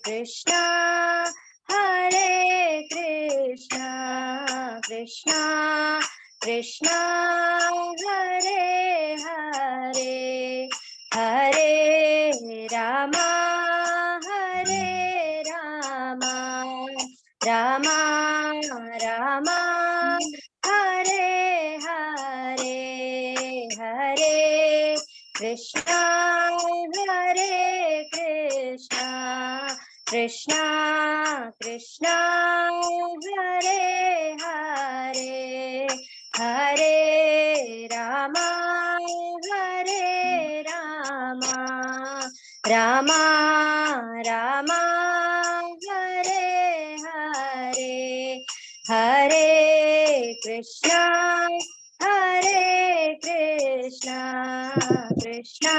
Krishna, Hare Krishna, Krishna Krishna, Hare Hare, Hare Rama, Hare Rama, Rama Rama, Hare Hare, Hare Krishna, Hare Krishna, Krishna Krishna, Hare Hare, Hare Rama, Hare Rama, Rama Rama, Hare Hare, Hare Krishna, Hare Krishna, Krishna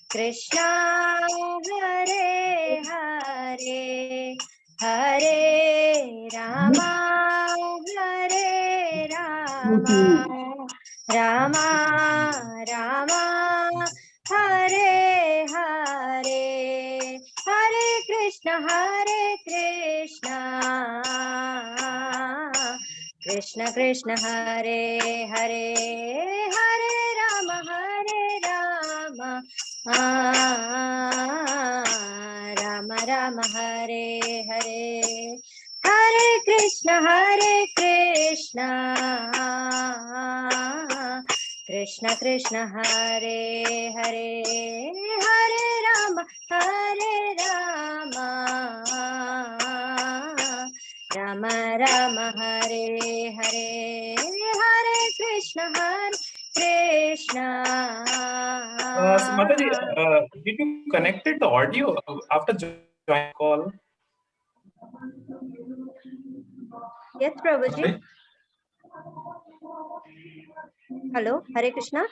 Krishna, Hare Hare, Hare Rama, Hare Rama, Rama Rama, Hare Hare, Hare Krishna, Krishna Krishna, Hare Hare, Hare Rama, Rama Rama, Hare Hare, Hare Krishna, Krishna Krishna, Hare Hare, Hare Rama, Rama Rama, Hare Hare, Hare Krishna, Mataji, did you connected the audio after joining call? Yes, Prabhuji. Hello, Hare Krishna.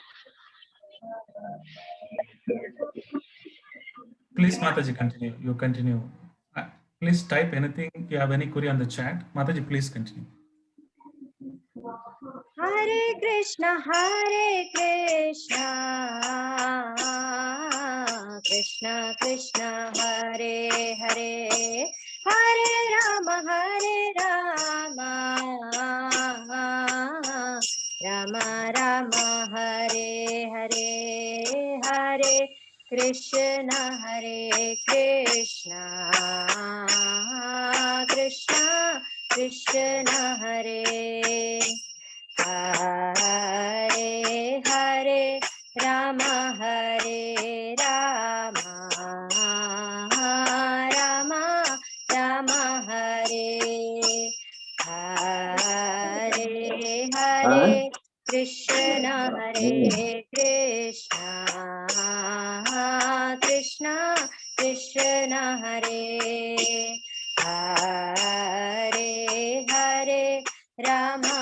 Please, Mataji, continue. You continue. Please type anything. You have any query on the chat. Mataji, please continue. Hare Krishna, Krishna Krishna, Hare Hare, Hare Rama, Rama Rama, Hare Hare, Hare Krishna, Krishna Krishna, Hare Hare, Hare Rama, Rama Rama, Hare Hare, Hare Krishna, Krishna Krishna, Hare Hare, Hare Rama,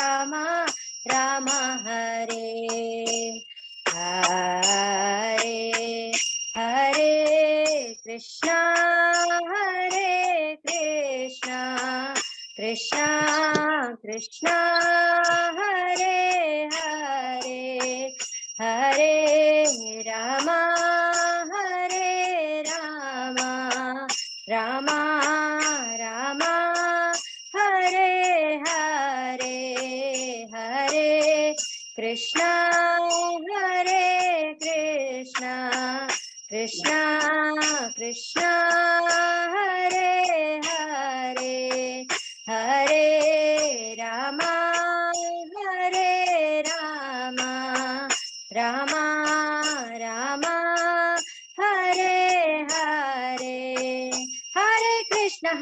Rama Rama, Hare Hare, Hare Krishna, Krishna Krishna, Hare Hare, Hare Rama, Rama Rama, Hare Hare, Hare Krishna, Krishna Krishna, Hare Hare, Hare Rama, Rama Rama, Hare Hare, Hare Krishna,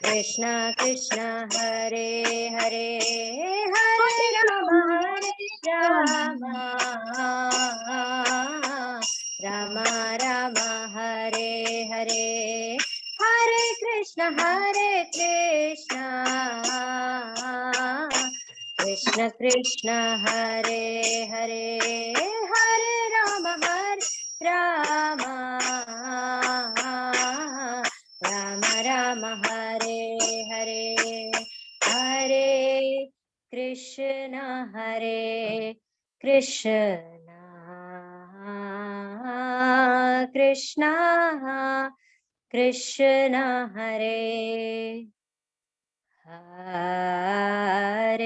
Krishna Krishna, Hare Hare, Hare Rama, Rama Rama, Hare Hare, Hare Krishna, Krishna Krishna, Hare Hare, Hare Rama, Rama Rama, Hare Hare, Hare Krishna. Krishna Hare Krishna Krishna Krishna Hare Hare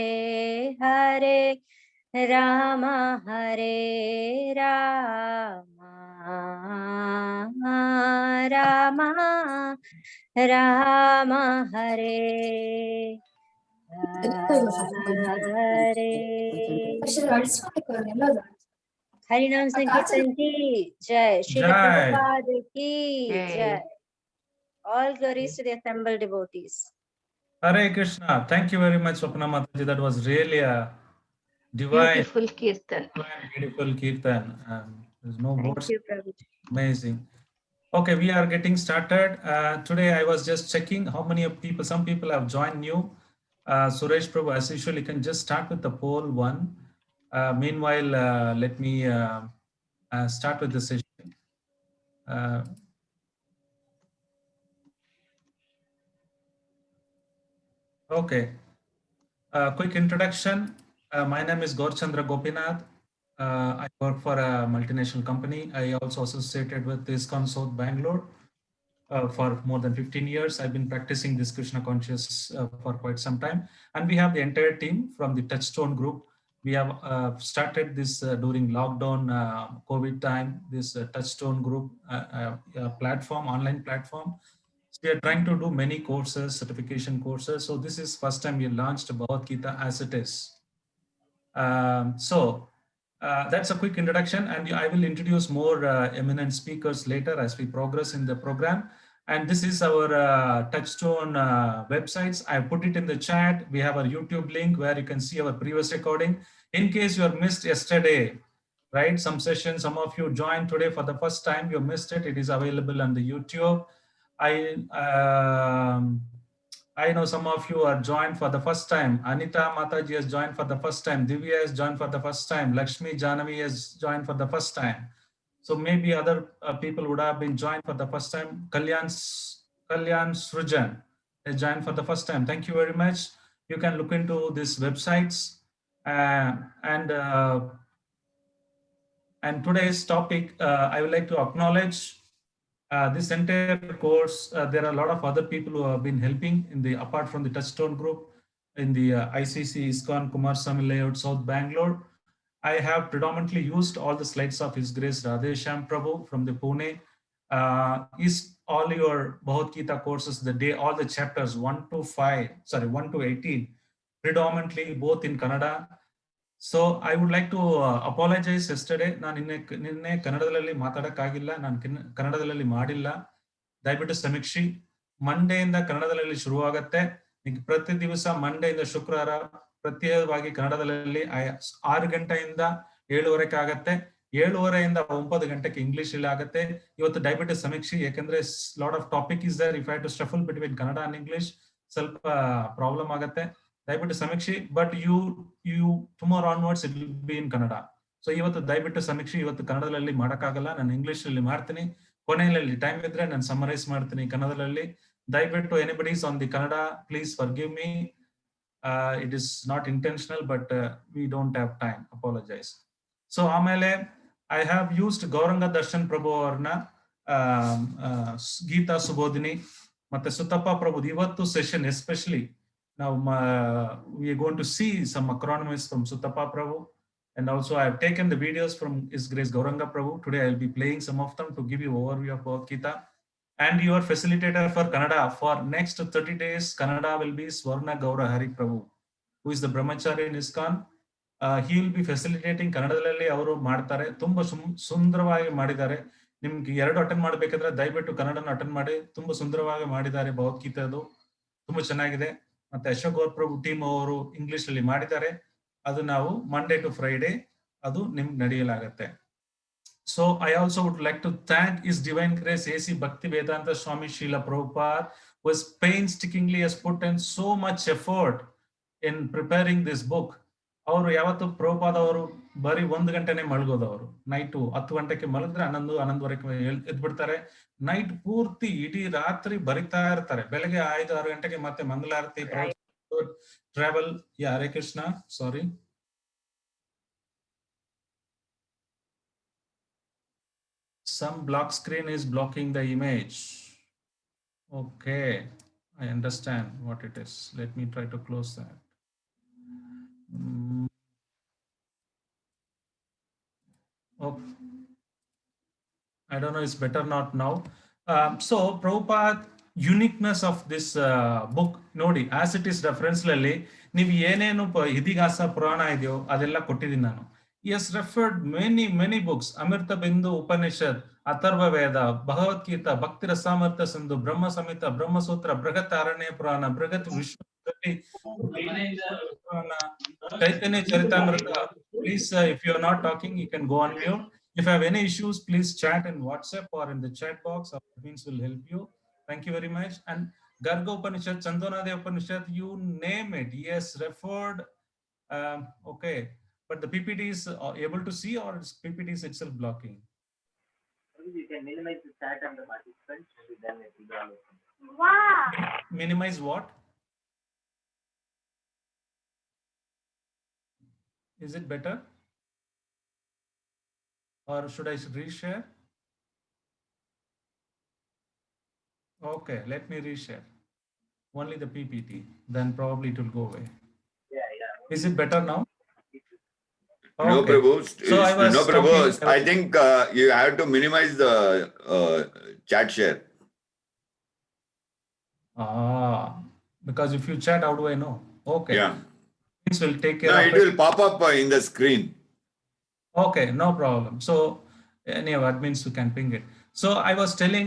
Hare Rama Hare Rama Rama Rama Hare Hare Harinam Sankirtan ki jai, Srila Jai. Prabhupada ki Jai. jai. All glories to the assembled devotees. Hare Krishna. Thank you very much, Swapna Mataji. That was really a divine, Beautiful Kirtan. beautiful kirtan. There's no Thank words. you, Prabhuji. Amazing. Okay, we are getting started. Today I was just checking how many of people, some people have joined new. Suresh Prabhu, as usual, you can just start with the poll one. Meanwhile, let me start with the session. Okay. Quick introduction. My name is Gaurchandra Gopinath. I work for a multinational company. I also associated with ISKCON South Bangalore for more than 15 years. I've been practicing this Krishna conscious for quite some time. And we have the entire team from the Touchstone group. We have started this during lockdown COVID time, this Touchstone group platform, online platform. So we are trying to do many courses, certification courses. So this is first time we launched Bhagavad Gita as it is. That's a quick introduction, and I will introduce more eminent speakers later as we progress in the program. And this is our Touchstone websites. I put it in the chat. We have our YouTube link where you can see our previous recording. In case you are missed yesterday, right? Some session, some of you joined today for the first time, you missed it. It is available on the YouTube. I know some of you are joined for the first time. Anita Mataji has joined for the first time. Divya has joined for the first time. Lakshmi Janavi has joined for the first time. So maybe other people would have been joined for the first time. Kalyan Srujan has joined for the first time. Thank you very much. You can look into these websites. And today's topic, I would like to acknowledge this entire course. There are a lot of other people who have been helping in the, apart from the Touchstone group, in the ICC ISKCON Kumaraswamy Layout South Bangalore. I have predominantly used all the slides of His Grace Radhesham Prabhu from the Pune. Is all your Bhagavad Gita courses, the day, all the chapters 1 to 18, predominantly both in Kannada. So I would like to apologize yesterday. ನಾನು ನಿನ್ನೆ ಕನ್ನಡದಲ್ಲಿ ಮಾತಾಡಕ್ಕಾಗಿಲ್ಲ, ನಾನು ಕನ್ನಡದಲ್ಲಿ ಮಾಡಿಲ್ಲ, ದಯವಿಟ್ಟು ಸಮೀಕ್ಷಿ. ಮಂಡೆಯಿಂದ ಕನ್ನಡದಲ್ಲಿ ಶುರುವಾಗತ್ತೆ. ಪ್ರತಿ ದಿವಸ ಮಂಡೆಯಿಂದ ಶುಕ್ರವಾರ ಪ್ರತ್ಯೇಕವಾಗಿ ಕನ್ನಡದಲ್ಲಿ 6 ಗಂಟೆಯಿಂದ 7:30 ಆಗತ್ತೆ. 7:30 9 ಗಂಟೆಗೆ ಇಂಗ್ಲಿಷ್ ಅಲ್ಲಿ ಆಗತ್ತೆ. ಇವತ್ತು ದಯವಿಟ್ಟು ಸಮೀಕ್ಷಿ, ಯಾಕಂದ್ರೆ lot of topic is there. If I to shuffle between Kannada and English ಸ್ವಲ್ಪ ಪ್ರಾಬ್ಲಮ್ ಆಗತ್ತೆ. ದಯವಿಟ್ಟು ಸಮೀಕ್ಷೆ, but you tomorrow onwards it will be in Kannada. So ಇವತ್ತು ದಯವಿಟ್ಟು ಸಮೀಕ್ಷೆ, ಇವತ್ತು ಕನ್ನಡದಲ್ಲಿ ಮಾಡಕ್ಕಾಗಲ್ಲ, ನಾನು ಇಂಗ್ಲಿಷ್ ಅಲ್ಲಿ ಮಾಡ್ತೀನಿ. ಕೊನೆಯಲ್ಲಿ ಟೈಮ್ ಇದ್ರೆ ನಾನು ಸಮರೈಸ್ ಮಾಡ್ತೀನಿ ಕನ್ನಡದಲ್ಲಿ. ದಯವಿಟ್ಟು anybody's on the Kannada, please forgive me. It is not intentional, but we don't have time. Apologise. So ಆಮೇಲೆ I have used Gauranga Darshan Prabhu ಅವ್ರನ್ನ, ಗೀತಾ ಸುಬೋಧಿನಿ ಮತ್ತೆ ಸುತ್ತಪ್ಪ ಪ್ರಭು. ಇವತ್ತು session especially now we are going to see some acronyms from Suttappa Prabhu, and also I have taken the videos from His Grace Gauranga Prabhu. Today I will be playing some of them to give you overview of Bhagavad Gita. And your facilitator for Kannada for next 30 days Kannada will be Swarna Gaura Hari Prabhu, who is the brahmachari in ISKCON. He will be facilitating ಕನ್ನಡದಲ್ಲಿ ಅವರು ಮಾಡ್ತಾರೆ. ತುಂಬಾ ಸುಂದರವಾಗಿ ಮಾಡಿದ್ದಾರೆ. ನಿಮ್ಗೆ 2 attend ಮಾಡಬೇಕಾದ್ರೆ ದಯವಿಟ್ಟು ಕನ್ನಡನ ಅಟೆಂಡ್ ಮಾಡಿ. ತುಂಬಾ ಸುಂದರವಾಗಿ ಮಾಡಿದ್ದಾರೆ ಭಗವದ್ಗೀತೆ, ಅದು ತುಂಬಾ ಚೆನ್ನಾಗಿದೆ. ಮತ್ತೆ ಅಶೋಕ್ ಗೌರ್ ಪ್ರಭು ಟೀಮ್ ಅವರು ಇಂಗ್ಲಿಷ್ ಅಲ್ಲಿ ಮಾಡಿದ್ದಾರೆ. ಅದು ನಾವು ಮಂಡೇ ಟು ಫ್ರೈಡೆ ಅದು ನಿಮ್ಗೆ ನಡೆಯಲಾಗತ್ತೆ. So I also would like to thank his divine grace AC Bhakti Vedanta Swami Srila Prabhupada, who has painstakingly has put in so much effort in preparing this book. ಅವರು ಯಾವತ್ತು ಪ್ರಭುಪಾದ ಅವರು ಬರೀ 1 ಗಂಟೆನೆ ಮಲಗೋದವರು. Night 10 ಗಂಟೆಗೆ ಮಲಗಿದ್ರೆ 11:30 ಎದ್ಬಿಡ್ತಾರೆ. Night ಪೂರ್ತಿ ಇಡೀ ರಾತ್ರಿ ಬರಿತಾ ಇರ್ತಾರೆ. ಬೆಳಗ್ಗೆ 5-6 ಗಂಟೆಗೆ ಮತ್ತೆ ಮಂಗಳಾರತಿ travel. Yeah, Hare Krishna. Sorry. Some block screen is blocking the image. Okay, I understand what it is. Let me try to close that. Oh, I don't know, it's better not now. So, Prabhupada, uniqueness of this book, Nodi, as it is reference lally, ನೀವು ಏನೇನು ಇತಿಹಾಸ ಪುರಾಣ ಇದೆಯೋ ಅದೆಲ್ಲ ಕೊಟ್ಟಿದ್ದೀನಿ ನಾನು. He has referred many books. Amrita Bindu Upanishad, Atharva Veda, Bhagavad Gita, Bhakti Rasamrta Sindhu, Brahma Samhita, Brahma Sutra, Brihat Aranya Purana, Brihat Vishnu Purana, Chaitanya Charitamrita. Please, if you are not talking, you can go on mute. If you have any issues, please chat in WhatsApp or in the chat box. Our admins will help you. Thank you very much. And Garga Upanishad, Chandonadi Upanishad, you name it. Yes, referred. Okay. But the PPT is able to see, or is PPT is itself blocking? You can minimize the chat and the participants, then it will be all open. Wow. Minimize what? Is it better? Or should I reshare? Okay, let me reshare. Only the PPT, then probably it will go away. Yeah. Is it better now? No, Okay. Prabhu. So I was No, Prabhu. talking- I think you have to minimize the chat share. Because if you chat, how do I know? Okay. Yeah. This will take care No, of it will pop up in the screen. Okay, no problem. So anyway, admins you can ping it. So I was telling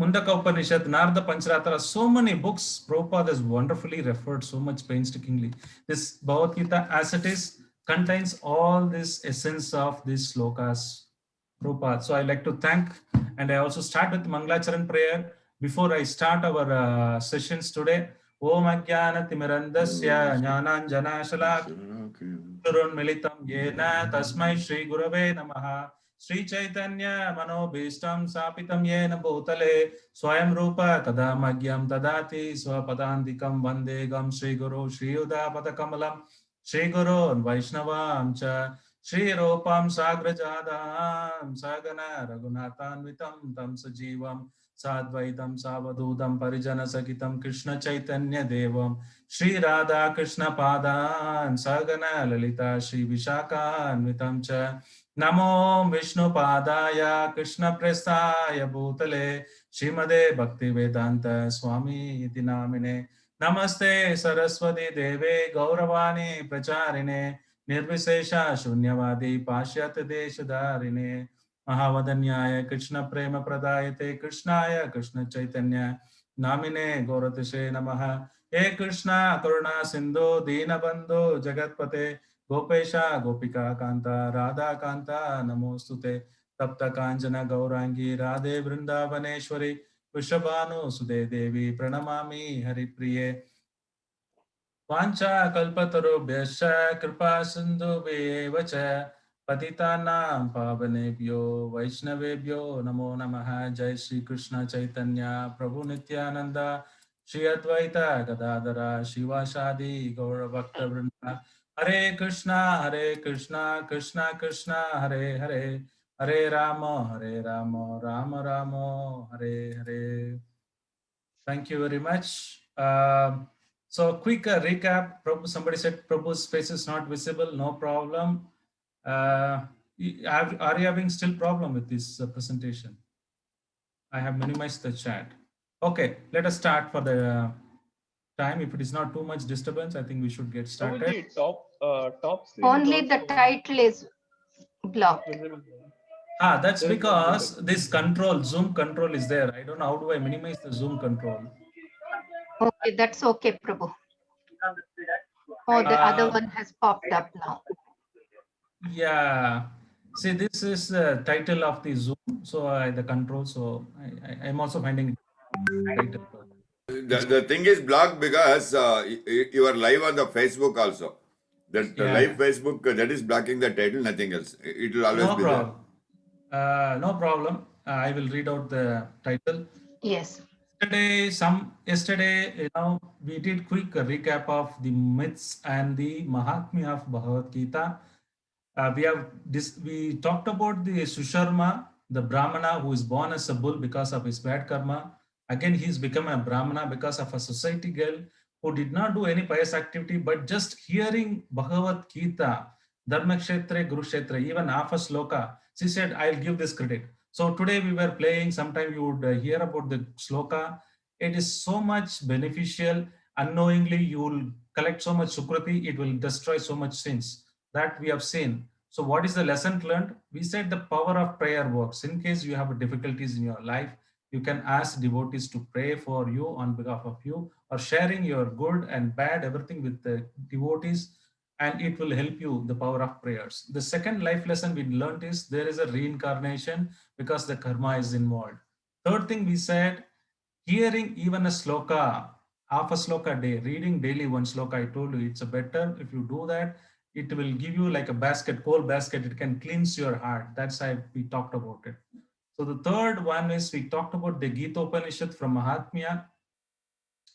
Mundaka Upanishad, Narada Pancharatra, so many books Prabhupada has wonderfully referred so much painstakingly. This Bhagavad Gita as it is contains all this essence of these slokas, Prabhupada. So I like to thank, and I also start with Mangalacharan prayer before I start our sessions today. Om Ajnana Timirandasya Jnananjana Shalakshurunmilitam Yena Tasmai Shri Gurave Namaha Shri Chaitanya Manobhishtam Sapitam Yena Bhutale Swayam Rupa Tadamagyam Tadati Swapadandikam Vandegam Shri Guru Shri Udapatakamalam Shri Guru Vaishnavam Cha Shri Rupam Sagrajadam Sagana Raghunathanvitam Tam Sajivam Sadvaitam Savadudam Parijana Sakitam Krishna Chaitanya Devam Shri Radha Krishna Padan Sagana Lalita Shri Vishakhanvitam Cha Namo Vishnu Padaya Krishna Prestaya Bhutale Srimade Bhakti Vedanta Swami Iti Namine Namaste Saraswati Deve Gauravani Pracharine Nirvisesha Shunyavadi Pashyat Deshadarine Mahavadanyaya Krishna Prema Pradayate Krishnaya Krishna Chaitanya Namine Gauratise Namaha He Krishna Karuna Sindhu Deenabandhu Jagatpate Gopesha Gopika Kanta Radha Kanta Namostute Tapta Kanjana Gaurangi Radhe Vrindavaneshwari Vrishabhanu Sude Devi Pranamami Haripriye Vancha Kalpatarubhyascha Kripa Sindhubhyevacha Patitanam Pavanebhyo Vaishnavebhyo Namo Namaha Jai Shri Krishna Chaitanya Prabhu Nityananda Shri Advaita Gadadara Shivashadi Gaura Bhakta Vrinda Hare Krishna Krishna Krishna Hare Hare Hare Rama Rama Rama Hare Hare. Thank you very much. So quick recap. Somebody said Prabhu's face is not visible. No problem. Are you having still problem with this presentation? I have minimized the chat. Okay, let us start for the time. If it is not too much disturbance, I think we should get started. Top screen Only is the also title is blocked. visible. That's because this control, Zoom control is there. I don't know how do I minimize the Zoom control. Okay, that's okay, Prabhu. Oh, the other one has popped up now. Yeah. See, this is the title of the Zoom. So the control. So I'm also finding title. The thing is blocked because you are live on the Facebook also. That the live Facebook that is blocking the title, nothing else. It will always be there. No problem. I will read out the title. Yes. Yesterday, we did quick recap of the myths and the Mahatmya of Bhagavad Gita. We talked about the Susharma, the Brahmana who is born as a bull because of his bad karma. Again, he's become a Brahmana because of a society girl who did not do any pious activity, but just hearing Bhagavad Gita, Dharmakshetra, Gurukshetra, even half a sloka, she said, I'll give this credit. So today we were playing, sometime you would hear about the sloka. It is so much beneficial. Unknowingly, you will collect so much sukriti, it will destroy so much sins. That we have seen. So what is the lesson learned? We said the power of prayer works. In case you have difficulties in your life, you can ask devotees to pray for you on behalf of you, or sharing your good and bad, everything with the devotees, and it will help you, the power of prayers. The second life lesson we learned is there is a reincarnation because the karma is involved. Third thing we said, hearing even a sloka, half a sloka a day, reading daily one sloka, I told you it's a better if you do that. It will give you like a basket, coal basket. It can cleanse your heart. That's how we talked about it. So the third one is we talked about the Gita Upanishad from Mahatmya,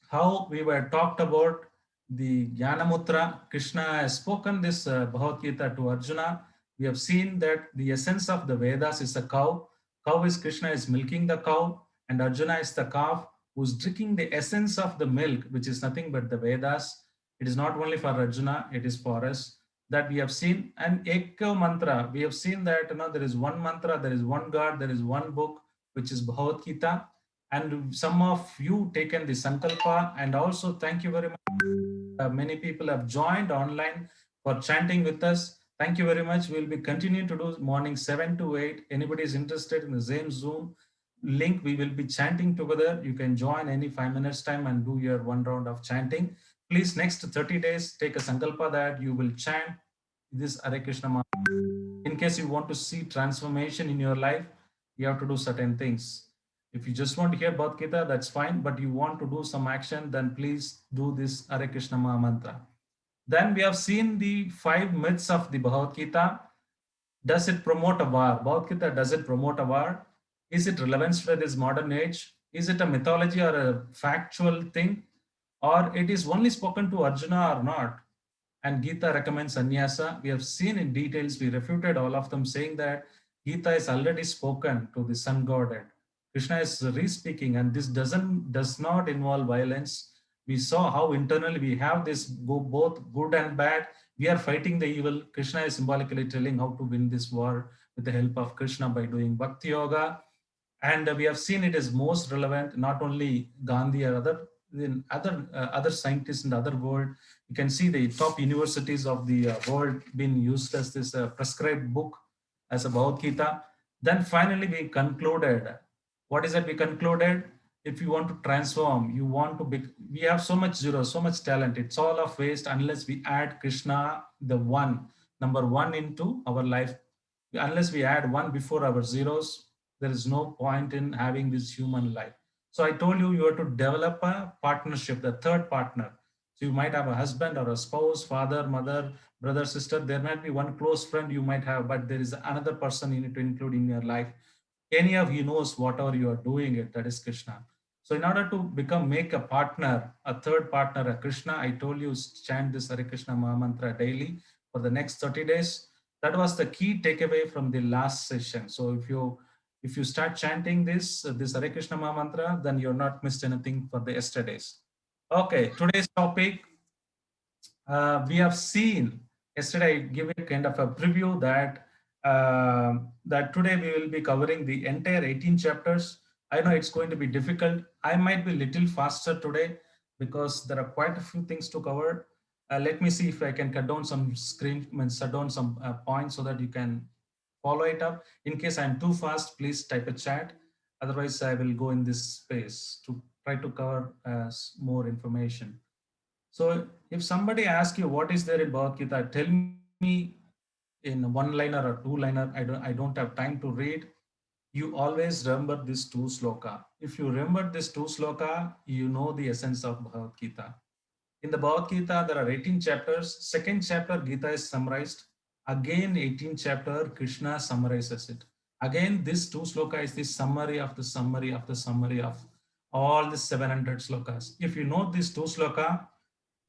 how we were talked about the Jnanamutra. Krishna has spoken this Bhagavad Gita to Arjuna. We have seen that the essence of the Vedas is a cow. Cow is Krishna is milking the cow, and Arjuna is the calf who's drinking the essence of the milk, which is nothing but the Vedas. It is not only for Arjuna, it is for us. That we have seen. And Ekka Mantra, we have seen that there is one mantra, there is one God, there is one book, which is Bhagavad Gita. And some of you taken the Sankalpa, and also thank you very much. Many people have joined online for chanting with us. Thank you very much. We'll be continuing to do morning 7 to 8. Anybody is interested in the same Zoom link, we will be chanting together. You can join any 5 minutes time and do your one round of chanting. Please, next 30 days, take a Sankalpa that you will chant this Hare Krishna mantra. In case you want to see transformation in your life, you have to do certain things. If you just want to hear Bhagavad Gita, that's fine. But you want to do some action, then please do this Hare Krishna mantra. Then we have seen the 5 myths of the Bhagavad Gita. Does it promote a war? Bhagavad Gita, does it promote a war? Is it relevant for this modern age? Is it a mythology or a factual thing? Or it is only spoken to Arjuna or not? And Gita recommends sannyasa. We have seen in details, we refuted all of them saying that Gita is already spoken to the sun godhead. Krishna is re-speaking, and this does not involve violence. We saw how internally we have this both good and bad. We are fighting the evil. Krishna is symbolically telling how to win this war with the help of Krishna by doing Bhakti Yoga. And we have seen it is most relevant, not only Gandhi or other scientists in the other world. You can see the top universities of the world being used as this prescribed book as a Bhagavad Gita. Then finally we concluded. What is it we concluded? If you want to transform, you want to be, we have so much zero, so much talent. It's all of waste unless we add Krishna, the one, number one into our life. Unless we add one before our zeros, there is no point in having this human life. So I told you, you have to develop a partnership, the third partner. So you might have a husband or a spouse, father, mother, brother, sister. There might be one close friend you might have, but there is another person you need to include in your life. Any of you knows whatever you are doing it, that is Krishna. So in order to make a partner, a third partner, a Krishna, I told you chant this Hare Krishna Mahamantra daily for the next 30 days. That was the key takeaway from the last session. So if you start chanting this Hare Krishna Mahamantra, then you're not missed anything for the yesterdays. Okay, today's topic, we have seen, yesterday I gave a kind of a preview that that today we will be covering the entire 18 chapters. I know it's going to be difficult. I might be a little faster today because there are quite a few things to cover. Let me see if I can cut down some shut down some points so that you can follow it up. In case I'm too fast, please type a chat. Otherwise, I will go in this space to try to cover more information. So if somebody asks you what is there in Bhagavad Gita, tell me in one liner or two liner. I don't have time to read. You always remember this 2 sloka. If you remember this 2 sloka, you know the essence of Bhagavad Gita. In the Bhagavad Gita, there are 18 chapters. Second chapter, Gita is summarized. Again, 18 chapter, Krishna summarizes it. Again, this 2 sloka is the summary of the summary of the summary of all the 700 slokas. If you know these 2 sloka,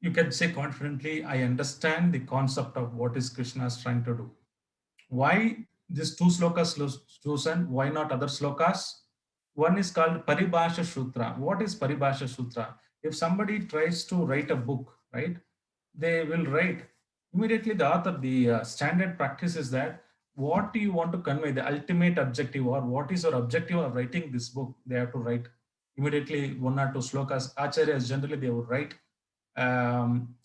you can say confidently, I understand the concept of what is Krishna is trying to do. Why these 2 slokas chosen? Why not other slokas? One is called Paribhasha Sutra. What is Paribhasha Sutra? If somebody tries to write a book, right, they will write immediately the author. The standard practice is that what do you want to convey, the ultimate objective, or what is your objective of writing this book? They have to write immediately 1 or 2 slokas. Acharyas generally they would write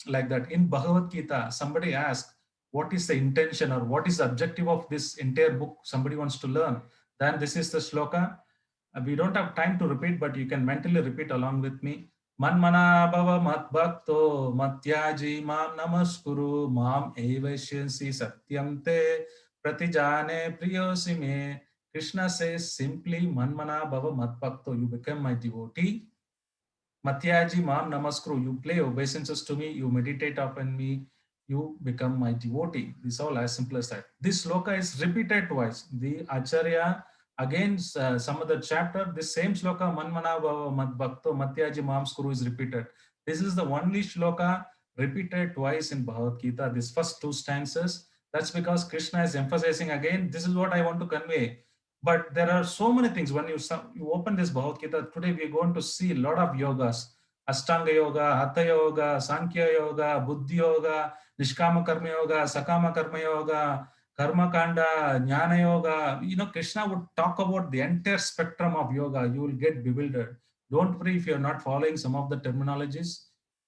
like that. In Bhagavad Gita, somebody asked, what is the intention or what is the objective of this entire book? Somebody wants to learn. Then this is the sloka. We don't have time to repeat, but you can mentally repeat along with me. Manmana bhava mat bhakto matyaji mam namaskuru mam evasyansi satyam te pratijane priyosi me. Krishna says simply, Manmana bhava mat bhakto, you become my devotee. Matyaji mam namaskuru, you play obeisances to me, you meditate upon me, you become my devotee. This is all as simple as that. This sloka is repeated twice. The Acharya, again, some other chapter, the same sloka, Manmana bhava mat bhakto matyaji mam skuru is repeated. This is the only sloka repeated twice in Bhagavad Gita, these first 2 stanzas. That's because Krishna is emphasizing again, this is what I want to convey. But there are so many things. When you open this Bhagavad Gita, today we are going to see a lot of yogas. Ashtanga Yoga, Hatha Yoga, Sankhya Yoga, Buddhi Yoga, Nishkama Karma Yoga, Sakama Karma Yoga, Karma Kanda, Jnana Yoga. You know, Krishna would talk about the entire spectrum of yoga. You will get bewildered. Don't worry if you're not following some of the terminologies.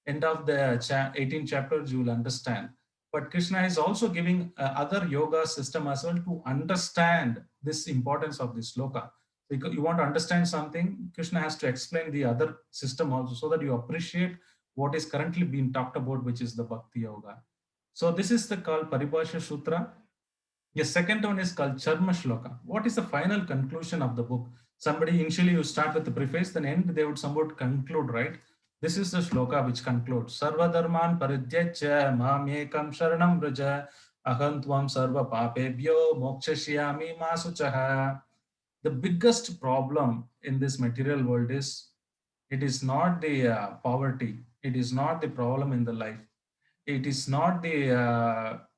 End of the 18 chapters, you will understand. But Krishna is also giving other yoga system as well to understand this importance of this sloka. Because you want to understand something, Krishna has to explain the other system also so that you appreciate what is currently being talked about, which is the Bhakti Yoga. So this is the called Paribhasha Sutra. The second one is called Charma Shloka. What is the final conclusion of the book? Somebody initially you start with the preface, then end they would somewhat conclude, right? This is the shloka which concludes Sarva Dharman Paridhyacya Mamekam Sharanam Vraja Aham Tvam Sarva Papebhyo Mokshashyami Ma Suchaha. The biggest problem in this material world is it is not the poverty, it is not the problem in the life, it is not the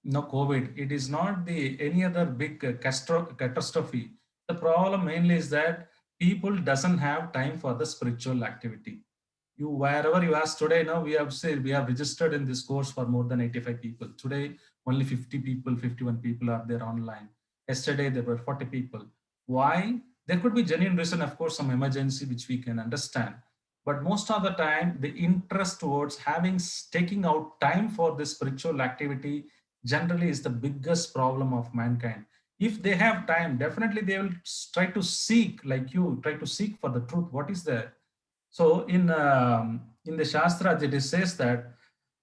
COVID, it is not the any other big catastrophe. The problem mainly is that people doesn't have time for the spiritual activity. You wherever you ask today, now we have said we have registered in this course for more than 85 people. Today only 50 people, 51 people are there online. Yesterday there were 40 people. Why? There could be genuine reason, of course, some emergency which we can understand. But most of the time, the interest towards taking out time for this spiritual activity generally is the biggest problem of mankind. If they have time, definitely they will try to seek, like you, try to seek for the truth. What is there? So in the Shastra, it says that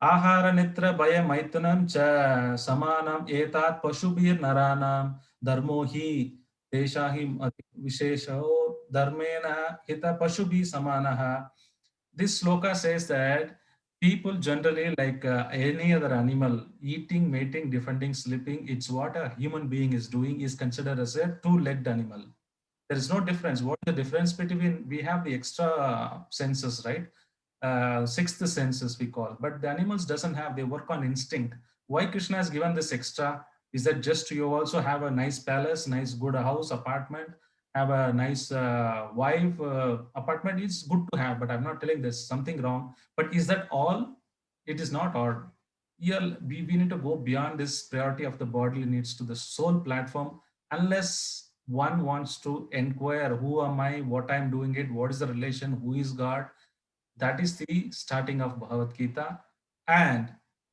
Ahara Nitra Bhaya Maitunam Cha Samanam Etat Pashubir Naranam Dharmo Hi Teshahi Vishesho Dharmena Hita Pashubi Samanaha. This sloka says that people generally, like any other animal, eating, mating, defending, sleeping, it's what a human being is doing is considered as a 2-legged animal. There is no difference. What is the difference between, we have the extra senses, right? Sixth senses we call, but the animals doesn't have, they work on instinct. Why Krishna has given this extra? Is that just you also have a nice palace, nice good house, apartment, have a nice wife, apartment is good to have, but I'm not telling there's something wrong. But is that all? It is not all. Yeah, we need to go beyond this priority of the bodily needs to the soul platform, unless one wants to inquire, who am I, what I'm doing it, what is the relation, who is God. That is the starting of Bhagavad Gita. And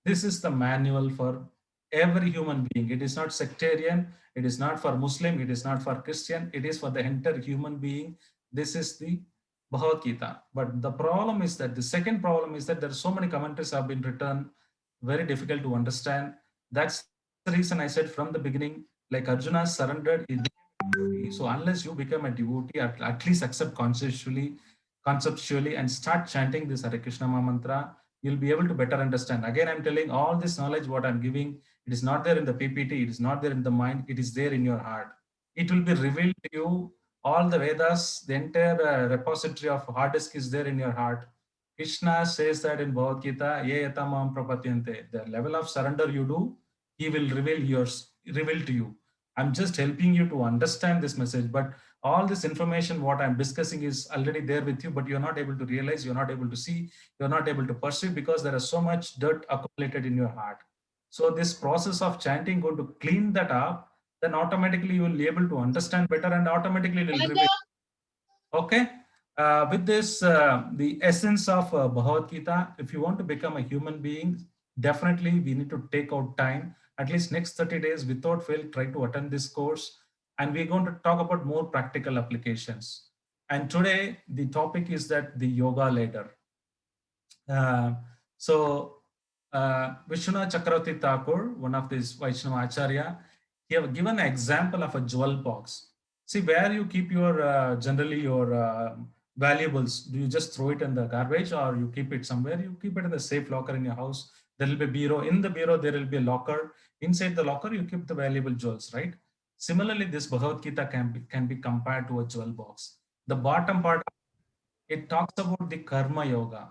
this is the manual for every human being. It is not sectarian. It is not for Muslim. It is not for Christian. It is for the entire human being. This is the Bhagavad Gita. But the problem is that the second problem is that there are so many commentaries have been written, very difficult to understand. That's the reason I said from the beginning, like Arjuna surrendered. So unless you become a devotee, at least accept conceptually, and start chanting this Hare Krishna mantra, you'll be able to better understand. Again, I'm telling all this knowledge, what I'm giving, it is not there in the PPT, it is not there in the mind, it is there in your heart. It will be revealed to you all the Vedas, the entire repository of hard disk is there in your heart. Krishna says that in Bhagavad Gita, "Ye yata mam prapatyante." The level of surrender you do, he will reveal to you. I'm just helping you to understand this message, but all this information, what I'm discussing is already there with you, but you're not able to realize, you're not able to see, you're not able to perceive because there is so much dirt accumulated in your heart. So this process of chanting going to clean that up, then automatically you will be able to understand better and automatically it will reveal. Okay. With this, the essence of Bhagavad Gita, if you want to become a human being, definitely we need to take out time, at least next 30 days without fail, try to attend this course. And we're going to talk about more practical applications. And today, the topic is that the yoga ladder. Vishwanath Chakravarti Thakur, one of these Vaishnava Acharya, he have given an example of a jewel box. See, where you keep your generally your valuables, do you just throw it in the garbage or you keep it somewhere? You keep it in the safe locker in your house. There will be a bureau. In the bureau, there will be a locker. Inside the locker, you keep the valuable jewels, right? Similarly, this Bhagavad Gita can be compared to a jewel box. The bottom part, it talks about the karma yoga.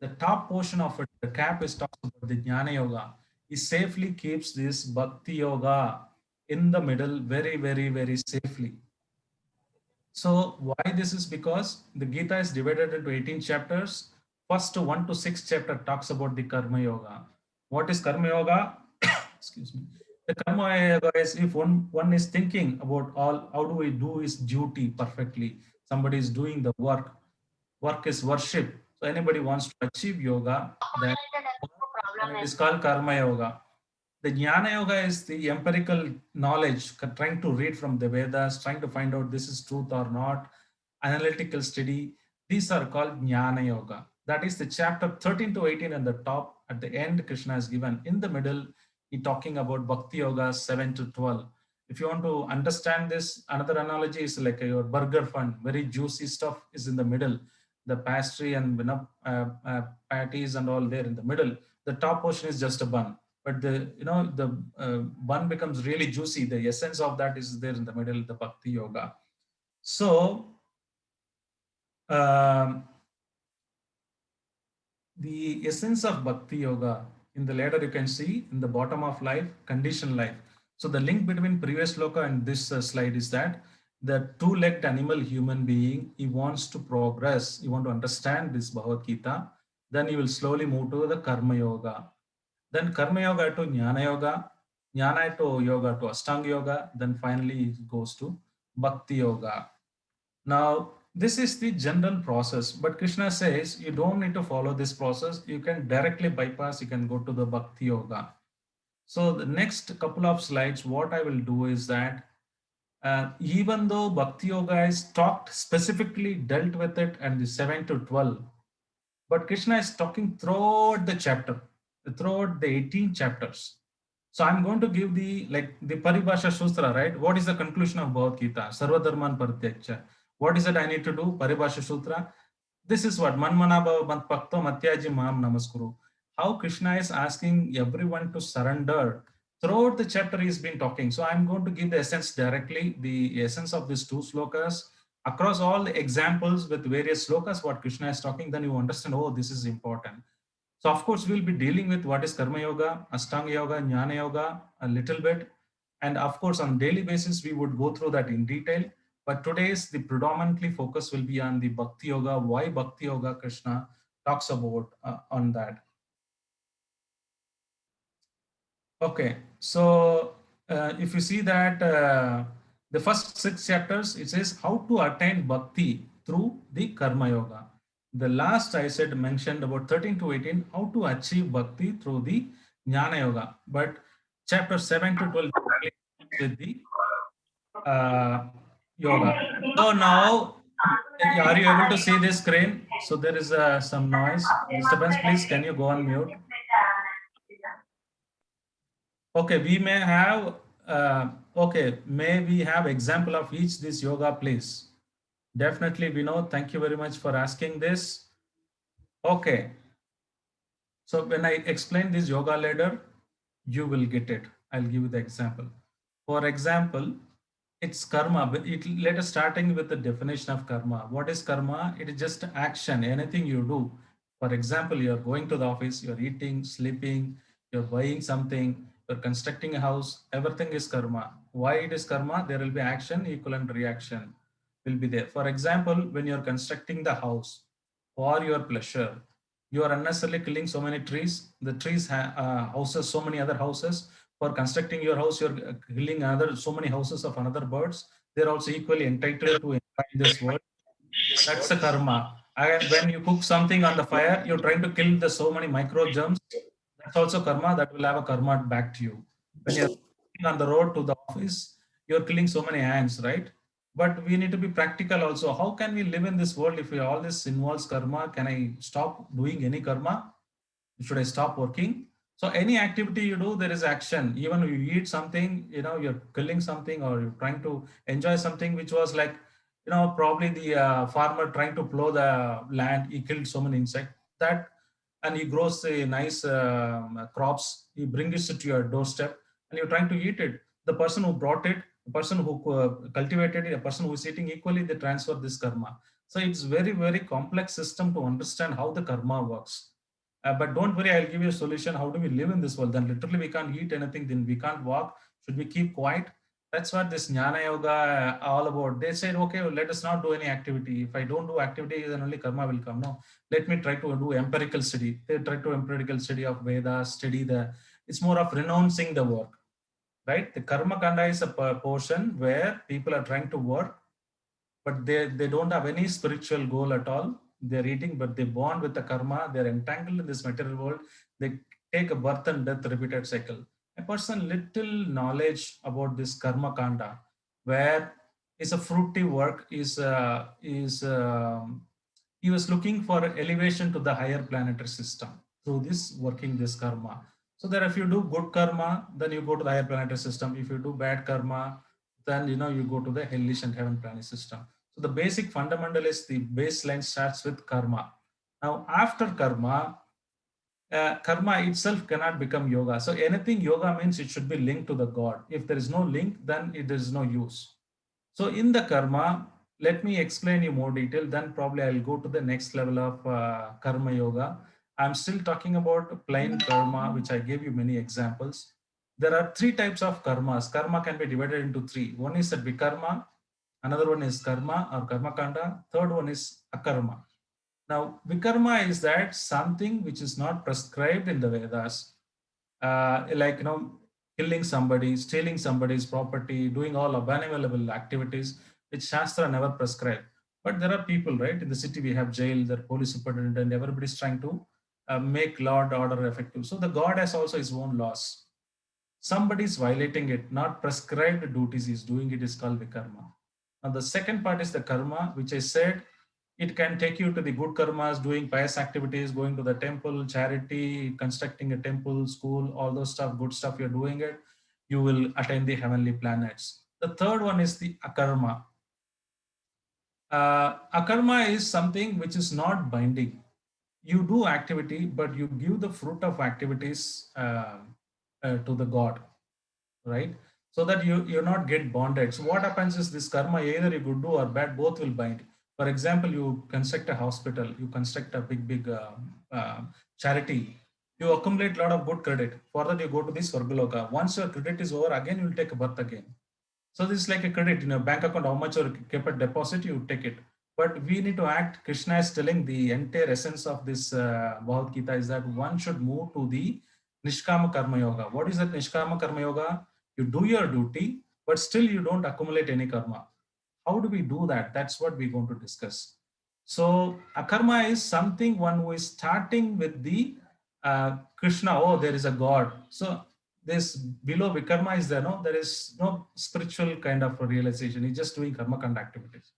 The top portion of it, the cap is talks about the jnana yoga. It safely keeps this bhakti yoga in the middle very, very, very safely. So why this is because the Gita is divided into 18 chapters. First 1 to 6 chapter talks about the karma yoga. What is karma yoga? Excuse me. The karma yoga is if one is thinking about how do we do his duty perfectly. Somebody is doing the work. Work is worship. So anybody wants to achieve yoga, then it is called karma yoga. The jnana yoga is the empirical knowledge, trying to read from the Vedas, trying to find out this is truth or not, analytical study. These are called jnana yoga. That is the chapter 13 to 18 at the top. At the end, Krishna is given. In the middle, he talking about bhakti yoga 7 to 12. If you want to understand this, another analogy is like your burger fun. Very juicy stuff is in the middle. The pastry and patties and all there in the middle. The top portion is just a bun, but the bun becomes really juicy. The essence of that is there in the middle, the bhakti yoga. So the essence of bhakti yoga in the ladder you can see in the bottom of life, conditioned life. So the link between previous sloka and this slide is that the two-legged animal human being, he wants to progress, he want to understand this Bhagavad Gita, then he will slowly move to the karma yoga. Then karma yoga to jnana yoga to yoga to ashtanga yoga, then finally it goes to bhakti yoga. Now, this is the general process, but Krishna says you don't need to follow this process. You can directly bypass, you can go to the bhakti yoga. So the next couple of slides, what I will do is that even though bhakti yoga is talked specifically, dealt with it and the 7 to 12, but Krishna is talking throughout the chapter, throughout the 18 chapters. So I'm going to give the Paribhasha Sutra, right? What is the conclusion of Bhagavad Gita? Sarva Dharman Parityaja. What is it I need to do? Paribhasha Sutra. This is what Manmana Bhava Matpakto Matyaji Maham Namaskuru. How Krishna is asking everyone to surrender. Throughout the chapter he's been talking. So I'm going to give the essence directly, the essence of these two slokas. Across all the examples with various slokas, what Krishna is talking, then you understand, oh, this is important. So of course, we'll be dealing with what is karma yoga, ashtanga yoga, jnana yoga a little bit. And of course, on daily basis, we would go through that in detail. But today's the predominantly focus will be on the bhakti yoga. Why bhakti yoga Krishna talks about on that. Okay, so if you see that the first 6 chapters, it says how to attain bhakti through the karma yoga. The last I said mentioned about 13 to 18, how to achieve bhakti through the jnana yoga. But chapter 7 to 12 with the yoga. So now, are you able to see this screen? So there is some noise, disturbance. Please, can you go on mute? Okay, we may have, may we have example of each this yoga, please? Definitely, Vinod, thank you very much for asking this. Okay. So when I explain this yoga ladder, you will get it. I'll give you the example. For example, It's karma. But let us starting with the definition of karma. What is karma? It is just action, anything you do. For example, you're going to the office, you're eating, sleeping, you're buying something, you're constructing a house, everything is karma. Why it is karma? There will be action, equivalent reaction will be there. For example, when you're constructing the house for your pleasure, you are unnecessarily killing so many trees. The trees houses so many other houses. For constructing your house, you're killing another so many houses of another birds. They're also equally entitled to enjoy this world. That's the karma. When you cook something on the fire, you're trying to kill the so many micro germs. That's also karma. That will have a karma back to you. When you're on the road to the office, you're killing so many ants, right? But we need to be practical also. How can we live in this world if all this involves karma? Can I stop doing any karma? Should I stop working? So any activity you do, there is action. Even if you eat something, you're killing something or you're trying to enjoy something, which was like, probably the farmer trying to plow the land, he killed so many insects that, and he grows a nice crops, he brings it to your doorstep and you're trying to eat it. The person who brought it, the person who cultivated it, a person who is eating, equally they transfer this karma. So it's very, very complex system to understand how the karma works. But don't worry, I'll give you a solution. How do we live in this world? Then literally we can't eat anything, then we can't walk. Should we keep quiet? That's what this Jnana Yoga all about. They said, okay, well, let us not do any activity. If I don't do activity, then only karma will come. No, let me try to do empirical study. They try to empirical study of Vedas, study it's more of renouncing the work, right? The Karma Kanda is a portion where people are trying to work, but they don't have any spiritual goal at all. They're eating, but they bond with the karma. They're entangled in this material world. They take a birth and death repeated cycle. A person little knowledge about this karma kanda, where is a fruity work he was looking for elevation to the higher planetary system through this working this karma. So that if you do good karma, then you go to the higher planetary system. If you do bad karma, then you go to the hellish and heaven planetary system. So the basic fundamental is the baseline starts with karma. Now after karma, karma itself cannot become yoga. So anything yoga means it should be linked to the God. If there is no link, then it is no use. So in the karma, let me explain you more detail. Then probably I'll go to the next level of karma yoga. I'm still talking about plain karma, which I gave you many examples. There are three types of karmas. Karma can be divided into three. One is a vikarma, another one is karma or karma kanda, third one is akarma. Now, vikarma is that something which is not prescribed in the Vedas, like killing somebody, stealing somebody's property, doing all abominable activities which Shastra never prescribed. But there are people, right? In the city, we have jail, the police superintendent, and everybody's trying to make law and order effective. So the God has also his own laws. Somebody is violating it, not prescribed duties he's doing it is called vikarma. Now the second part is the karma, which I said, it can take you to the good karmas, doing pious activities, going to the temple, charity, constructing a temple, school, all those stuff, good stuff, you're doing it, you will attain the heavenly planets. The third one is the akarma. Akarma is something which is not binding. You do activity, but you give the fruit of activities to the God, right? So that you not get bonded. So what happens is this karma, either you good do or bad, both will bind. For example, you construct a hospital, you construct a big charity, you accumulate a lot of good credit. For that, you go to this Swargaloka. Once your credit is over, again, you'll take a birth again. So this is like a credit in your bank account, how much you kept a deposit, you take it. But we need to act, Krishna is telling the entire essence of this Bhagavad Gita is that one should move to the Nishkama Karma Yoga. What is that Nishkama Karma Yoga? You do your duty, but still you don't accumulate any karma. How do we do that? That's what we're going to discuss. So akarma is something one who is starting with the Krishna, oh, there is a God. So this below vikarma is there, no? There is no spiritual kind of realization. He's just doing karma kanda activities.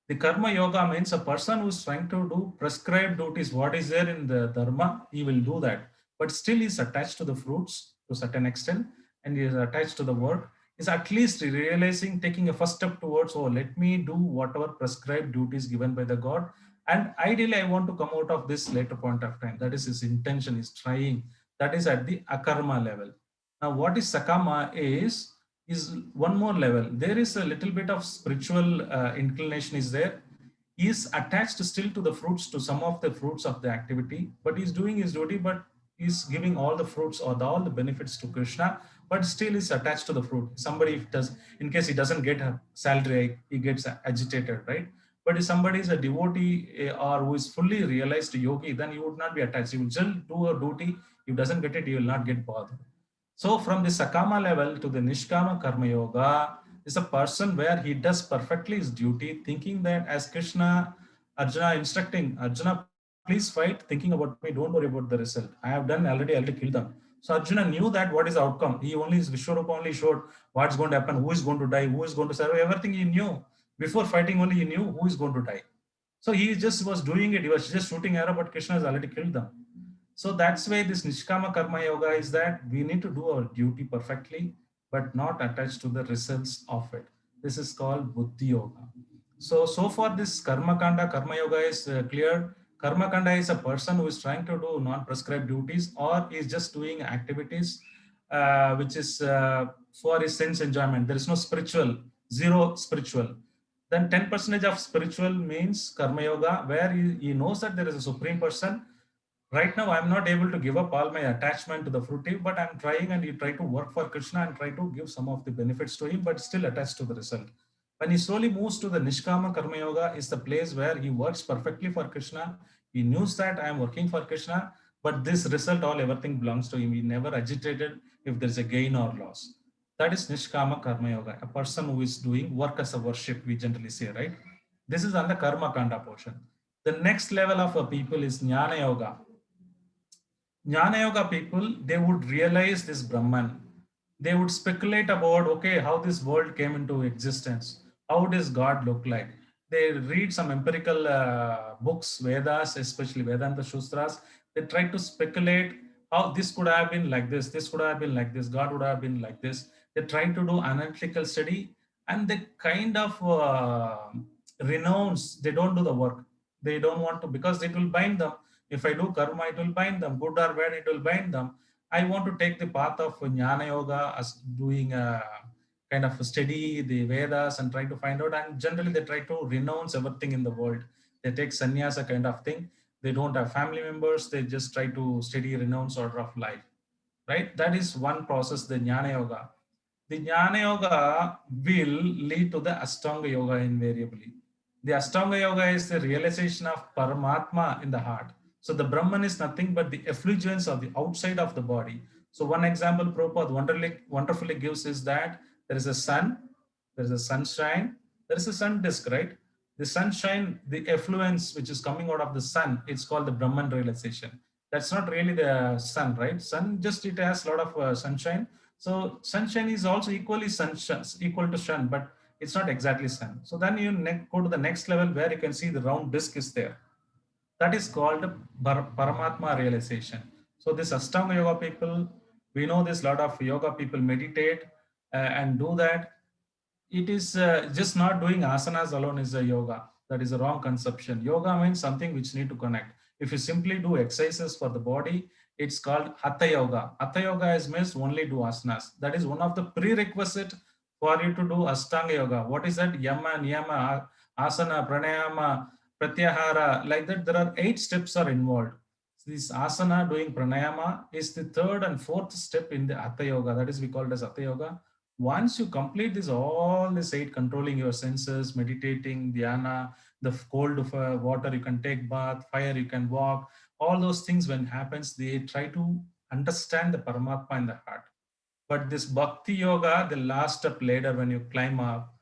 The karma yoga means a person who's trying to do prescribed duties. What is there in the dharma, he will do that. But still he's attached to the fruits to a certain extent, and he is attached to the work. Is at least realizing, taking a first step towards, oh, let me do whatever prescribed duties given by the God. And ideally, I want to come out of this later point of time. That is his intention, is trying. That is at the akarma level. Now, what is sakama is is one more level. There is a little bit of spiritual inclination is there. He is attached still to the fruits, to some of the fruits of the activity, but he's doing his duty, but he's giving all the fruits or all the benefits to Krishna, but still is attached to the fruit. Somebody does, in case he doesn't get a salary, he gets agitated, right? But if somebody is a devotee or who is fully realized yogi, then he would not be attached. He will just do a duty. If he doesn't get it, he will not get bothered. So from the Sakama level to the Nishkama Karma Yoga is a person where he does perfectly his duty, thinking that as Krishna, Arjuna instructing, Arjuna, please fight, thinking about me, don't worry about the result. I have done already killed them. So Arjuna knew that what is the outcome. He only, Vishwarupa only showed what's going to happen, who is going to die, who is going to serve, everything he knew. Before fighting only he knew who is going to die. So he just was doing it, he was just shooting arrow, but Krishna has already killed them. So that's why this Nishkama Karma Yoga is that we need to do our duty perfectly, but not attached to the results of it. This is called Buddhi Yoga. So far this Karma Kanda, Karma Yoga is clear. Karma Kanda is a person who is trying to do non-prescribed duties or is just doing activities which is for his sense enjoyment. There is no spiritual, zero spiritual. Then 10% of spiritual means Karma Yoga, where he knows that there is a supreme person. Right now, I'm not able to give up all my attachment to the fruitive, but I'm trying, and you try to work for Krishna and try to give some of the benefits to him, but still attached to the result. When he slowly moves to the Nishkama Karma Yoga is the place where he works perfectly for Krishna. He knows that I am working for Krishna, but this result, everything belongs to him. He never agitated if there's a gain or loss. That is Nishkama Karma Yoga, a person who is doing work as a worship, we generally say, right? This is on the Karma Kanda portion. The next level of a people is Jnana Yoga. Jnana Yoga people, they would realize this Brahman. They would speculate about, okay, how this world came into existence. How does God look like? They read some empirical books, Vedas, especially Vedanta Shastras. They try to speculate how this could have been like this could have been like this, God would have been like this. They try to do analytical study and they kind of renounce, they don't do the work. They don't want to, because it will bind them. If I do karma, it will bind them. Good or bad, it will bind them. I want to take the path of Jnana Yoga as doing a kind of study the Vedas and try to find out. And generally, they try to renounce everything in the world. They take sannyasa kind of thing. They don't have family members. They just try to study, renounce order of life. Right? That is one process, the Jnana Yoga. The Jnana Yoga will lead to the Ashtanga Yoga invariably. The Ashtanga Yoga is the realization of Paramatma in the heart. So the Brahman is nothing but the effulgence of the outside of the body. So one example Prabhupada wonderfully gives is that there is a sun, there is a sunshine, there is a sun disk, right? The sunshine, the effluence which is coming out of the sun, it's called the Brahman realization. That's not really the sun, right? Sun just, it has a lot of sunshine. So sunshine is also equally equal to sun, but it's not exactly sun. So then you go to the next level where you can see the round disk is there. That is called Paramatma realization. So this Ashtanga Yoga people, we know this, lot of yoga people meditate and do that. It is just not doing asanas alone is a yoga. That is a wrong conception. Yoga means something which need to connect. If you simply do exercises for the body, it's called Hatha Yoga. Hatha Yoga is means only do asanas. That is one of the prerequisite for you to do Ashtanga Yoga. What is that? Yama, Niyama, Asana, Pranayama, Pratyahara, like that, there are 8 steps are involved. This asana, doing pranayama, is the 3rd and 4th step in the Hatha Yoga. That is, we call it as Hatha Yoga. Once you complete this, all these 8, controlling your senses, meditating, dhyana, the cold water, you can take bath, fire, you can walk, all those things when happens, they try to understand the Paramatma in the heart. But this Bhakti Yoga, the last step later when you climb up,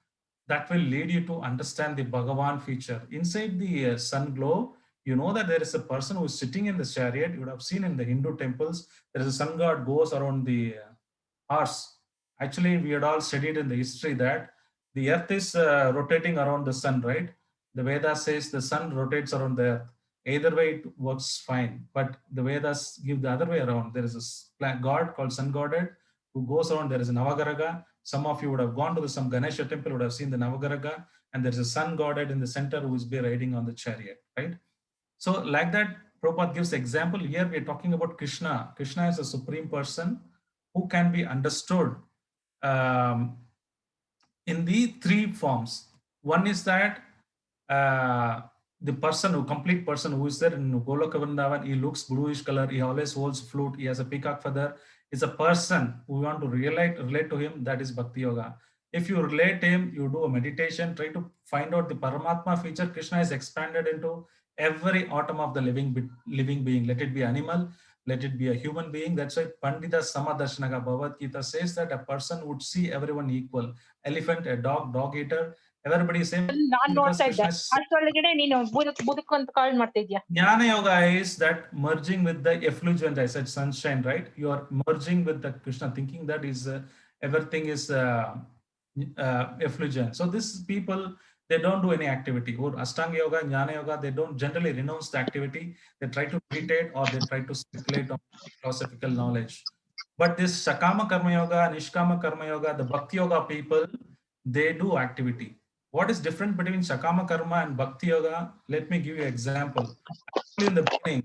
that will lead you to understand the Bhagavan feature. Inside the sun glow, you know that there is a person who is sitting in the chariot. You would have seen in the Hindu temples, there is a sun god goes around the horse. Actually, we had all studied in the history that the earth is rotating around the sun, right? The Veda says the sun rotates around the earth. Either way, it works fine. But the Vedas give the other way around. There is a god called Sun Godhead who goes around. There is a Navagaraga. Some of you would have gone to some Ganesha temple, would have seen the Navagaraga, and there's a sun godhead in the center who is riding on the chariot, right? So like that, Prabhupada gives example. Here we are talking about Krishna. Krishna is a supreme person who can be understood um, in the three forms. One is that the person who complete person who is there in Goloka Vrindavan, he looks bluish color, he always holds flute, he has a peacock feather, is a person who want to relate to him, that is Bhakti Yoga. If you relate him, you do a meditation, try to find out the Paramatma feature. Krishna is expanded into every atom of the living being, let it be animal, let it be a human being. That's why Pandita Samadarshanaga Bhagavad Gita says that a person would see everyone equal. Elephant, a dog eater, everybody is same. Non Because ನೋಡ್ತಾ ಇದ್ದೆ Krishna is ಅಷ್ಟೊಳಗಡೆ ನೀನು ಬುದಕ್ ಅಂತ ಕಾಲ್ ಮಾಡ್ತಾ ಇದ್ಯಾ. Jnana Yoga is that merging with the effulgent, I said sunshine, right? You are merging with the Krishna, thinking that is everything is effulgent. So these people, they don't do any activity. Or Ashtanga Yoga, Jnana Yoga, they don't generally renounce the activity. They try to meditate or they try to speculate on philosophical knowledge. But this Sakama Karma Yoga, Nishkama Karma Yoga, the Bhakti Yoga people, they do activity. What is different between Sakama Karma and Bhakti Yoga? Let me give you an example. In the beginning,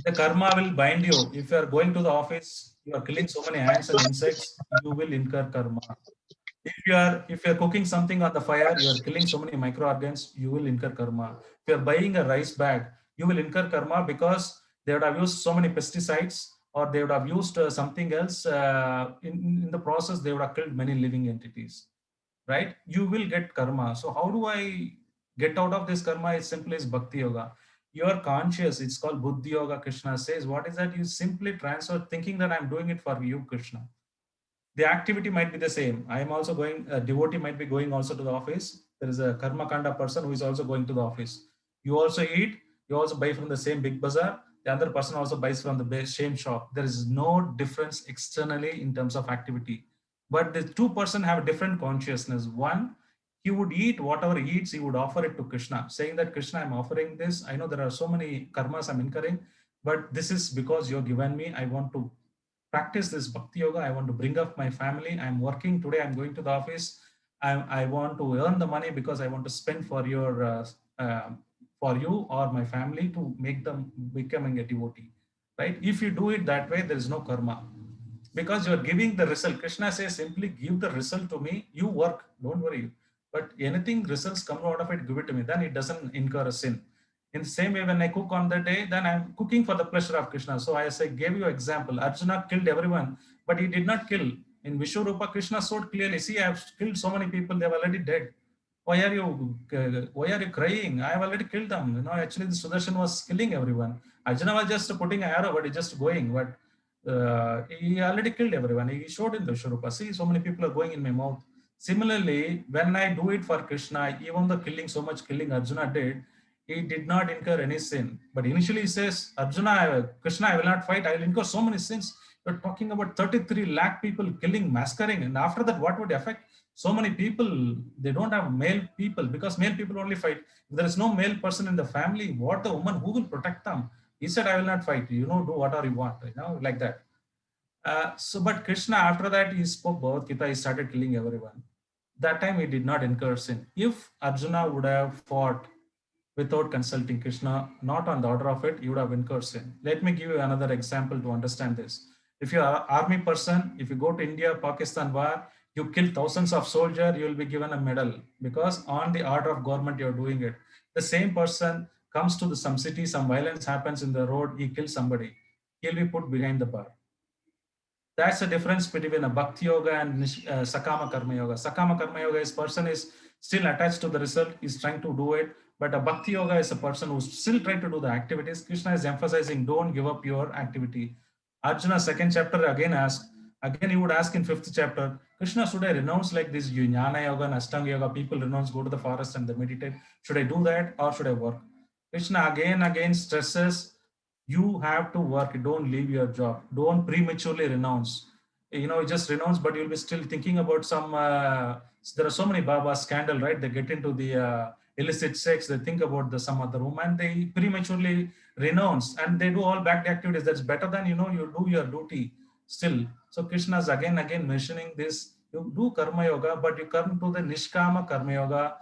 the karma will bind you. If you are going to the office, you are killing so many ants and insects, you will incur karma. If you are cooking something on the fire, you are killing so many microorganisms, you will incur karma. If you are buying a rice bag, you will incur karma because they would have used so many pesticides or they would have used something else. In the process, they would have killed many living entities. Right? You will get karma. So how do I get out of this karma? It simply is Bhakti Yoga. You are conscious. It's called Buddhi Yoga. Krishna says, what is that? You simply transfer thinking that I'm doing it for you, Krishna. The activity might be the same. I am also going, a devotee might be going also to the office. There is a Karma Kanda person who is also going to the office. You also eat, you also buy from the same big bazaar. The other person also buys from the same shop. There is no difference externally in terms of activity. But the two person have a different consciousness. One, he would eat whatever he eats, he would offer it to Krishna, saying that Krishna, I'm offering this. I know there are so many karmas I'm incurring, but this is because you've given me. I want to practice this Bhakti Yoga. I want to bring up my family. I'm working today. I'm going to the office. I want to earn the money because I want to spend for for you or my family to make them becoming a devotee. Right? If you do it that way, there is no karma. Because you're giving the result. Krishna says, simply give the result to me. You work, don't worry. But anything results come out of it, give it to me. Then it doesn't incur a sin. In the same way, when I cook on the day, then I'm cooking for the pleasure of Krishna. So as I gave you example, Arjuna killed everyone, but he did not kill. In Vishwarupa, Krishna showed clearly, see, I have killed so many people, they have already dead. Why are you crying? I have already killed them. You know, actually the Sudarshan was killing everyone. Arjuna was just putting an arrow, but he's just going. But he already killed everyone. He showed in the Vishwarupa. See, so many people are going in my mouth. Similarly, when I do it for Krishna, even though so much killing Arjuna did, he did not incur any sin. But initially he says, Arjuna, Krishna, I will not fight. I will incur so many sins. You're talking about 33 lakh people killing, massacring. And after that, what would affect? So many people, they don't have male people because male people only fight. If there is no male person in the family, what the woman, who will protect them? He said, I will not fight. You know, do whatever you want, you know, like that. But Krishna, after that, he spoke Bhagavad Gita, he started killing everyone. That time he did not incur sin. If Arjuna would have fought without consulting Krishna, not on the order of it, he would have incurred sin. Let me give you another example to understand this. If you are an army person, if you go to India, Pakistan war, you kill thousands of soldiers, you will be given a medal because on the order of government, you're doing it. The same person comes to some city, some violence happens in the road, he kills somebody, he'll be put behind the bar. That's the difference between a Bhakti Yoga and Sakama Karma Yoga. Sakama Karma Yoga is person is still attached to the result, is trying to do it. But a Bhakti Yoga is a person who's still trying to do the activities. Krishna is emphasizing, don't give up your activity. Arjuna, second chapter, again he would ask in fifth chapter, Krishna, should I renounce like this Jnana Yoga and Ashtanga Yoga? People renounce, go to the forest and they meditate. Should I do that or should I work? Krishna again stresses, you have to work. Don't leave your job. Don't prematurely renounce. You know, just renounce, but you'll be still thinking about some, there are so many Baba scandal, right? They get into the illicit sex. They think about some other woman. They prematurely renounce and they do all back activities. That's better than, you know, you do your duty still. So Krishna's again mentioning this. You do Karma Yoga, but you come to the Nishkama Karma Yoga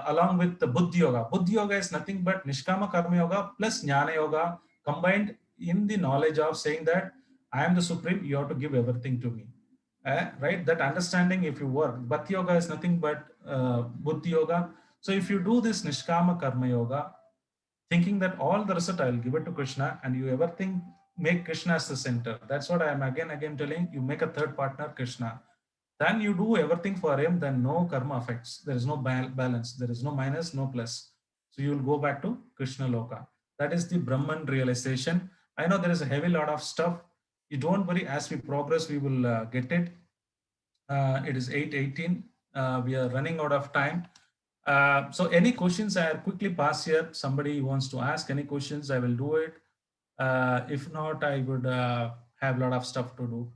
along with the Buddhi Yoga. Buddhi Yoga is nothing but Nishkama Karma Yoga plus Jnana Yoga combined in the knowledge of saying that I am the supreme, you have to give everything to me. right? That understanding, if you work, Bhakti Yoga is nothing but Buddhi Yoga. So if you do this Nishkama Karma Yoga, thinking that all the result I'll give it to Krishna, and you ever think make Krishna as the center. That's what I am again telling. You make a third partner Krishna. Then you do everything for him, then no karma affects. There is no balance. There is no minus, no plus. So you will go back to Krishna Loka. That is the Brahman realization. I know there is a heavy lot of stuff. You don't worry, as we progress, we will get it. It is 8:18. We are running out of time. So any questions, I'll quickly pass here. Somebody wants to ask any questions, I will do it. If not, I would have a lot of stuff to do.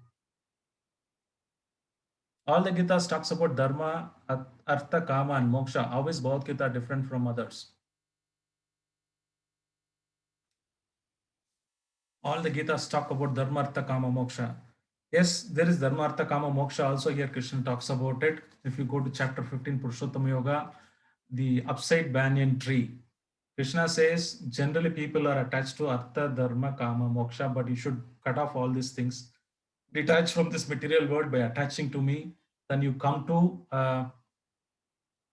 All the Gitas talks about Dharma, Artha, Kama, and Moksha. How is Bhagavad Gita different from others? All the Gitas talk about Dharma, Artha, Kama, Moksha. Yes, there is Dharma, Artha, Kama, Moksha also. Here Krishna talks about it. If you go to chapter 15, Purushottama Yoga, the upside banyan tree, Krishna says generally people are attached to Artha, Dharma, Kama, Moksha, but you should cut off all these things. Detach from this material world by attaching to me. Then you come to,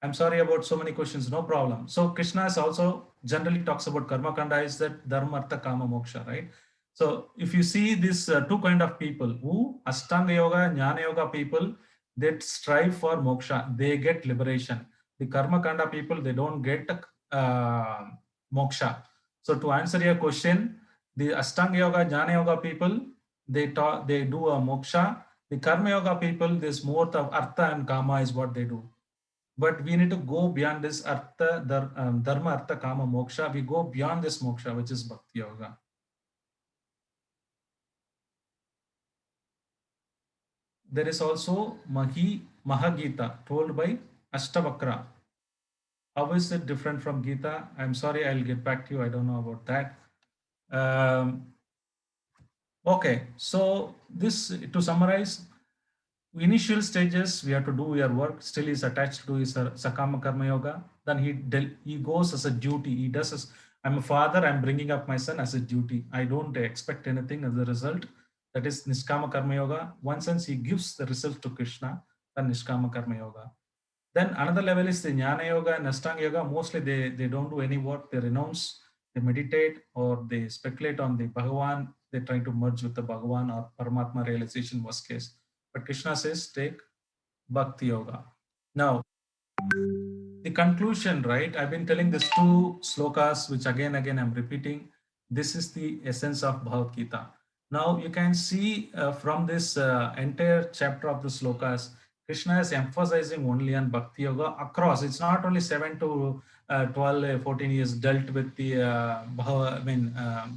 I'm sorry about so many questions, no problem. So Krishna is also generally talks about Karma Kanda is that Dharma, Artha, Kama, Moksha, right? So if you see these two kind of people, who Ashtanga Yoga, Jnana Yoga people, that strive for moksha, they get liberation. The Karma Kanda people, they don't get moksha. So to answer your question, the Ashtanga Yoga, Jnana Yoga people, they do a moksha. The Karma Yoga people, there's more of Artha and Kama is what they do. But we need to go beyond this Artha, Dharma, Artha, Kama, Moksha. We go beyond this moksha, which is Bhakti Yoga. There is also Mahagita told by Ashtavakra. How is it different from Gita? I'm sorry, I'll get back to you. I don't know about that. Okay, so this, to summarize, initial stages, we have to do your work, still is attached to his Sakama Karma Yoga. Then he goes as a duty. He does as, I'm a father, I'm bringing up my son as a duty. I don't expect anything as a result. That is Nishkama Karma Yoga. One sense, he gives the result to Krishna, then Nishkama Karma Yoga. Then another level is the Jnana Yoga and Ashtanga Yoga. Mostly they don't do any work. They renounce, they meditate, or they speculate on the Bhagavan. They try to merge with the Bhagavan or Paramatma realization, worst case. But Krishna says, take Bhakti Yoga. Now, the conclusion, right? I've been telling these two slokas, which again I'm repeating. This is the essence of Bhagavad Gita. Now you can see from this entire chapter of the slokas, Krishna is emphasizing only on Bhakti Yoga across. It's not only 7 to 12, 14 years dealt with the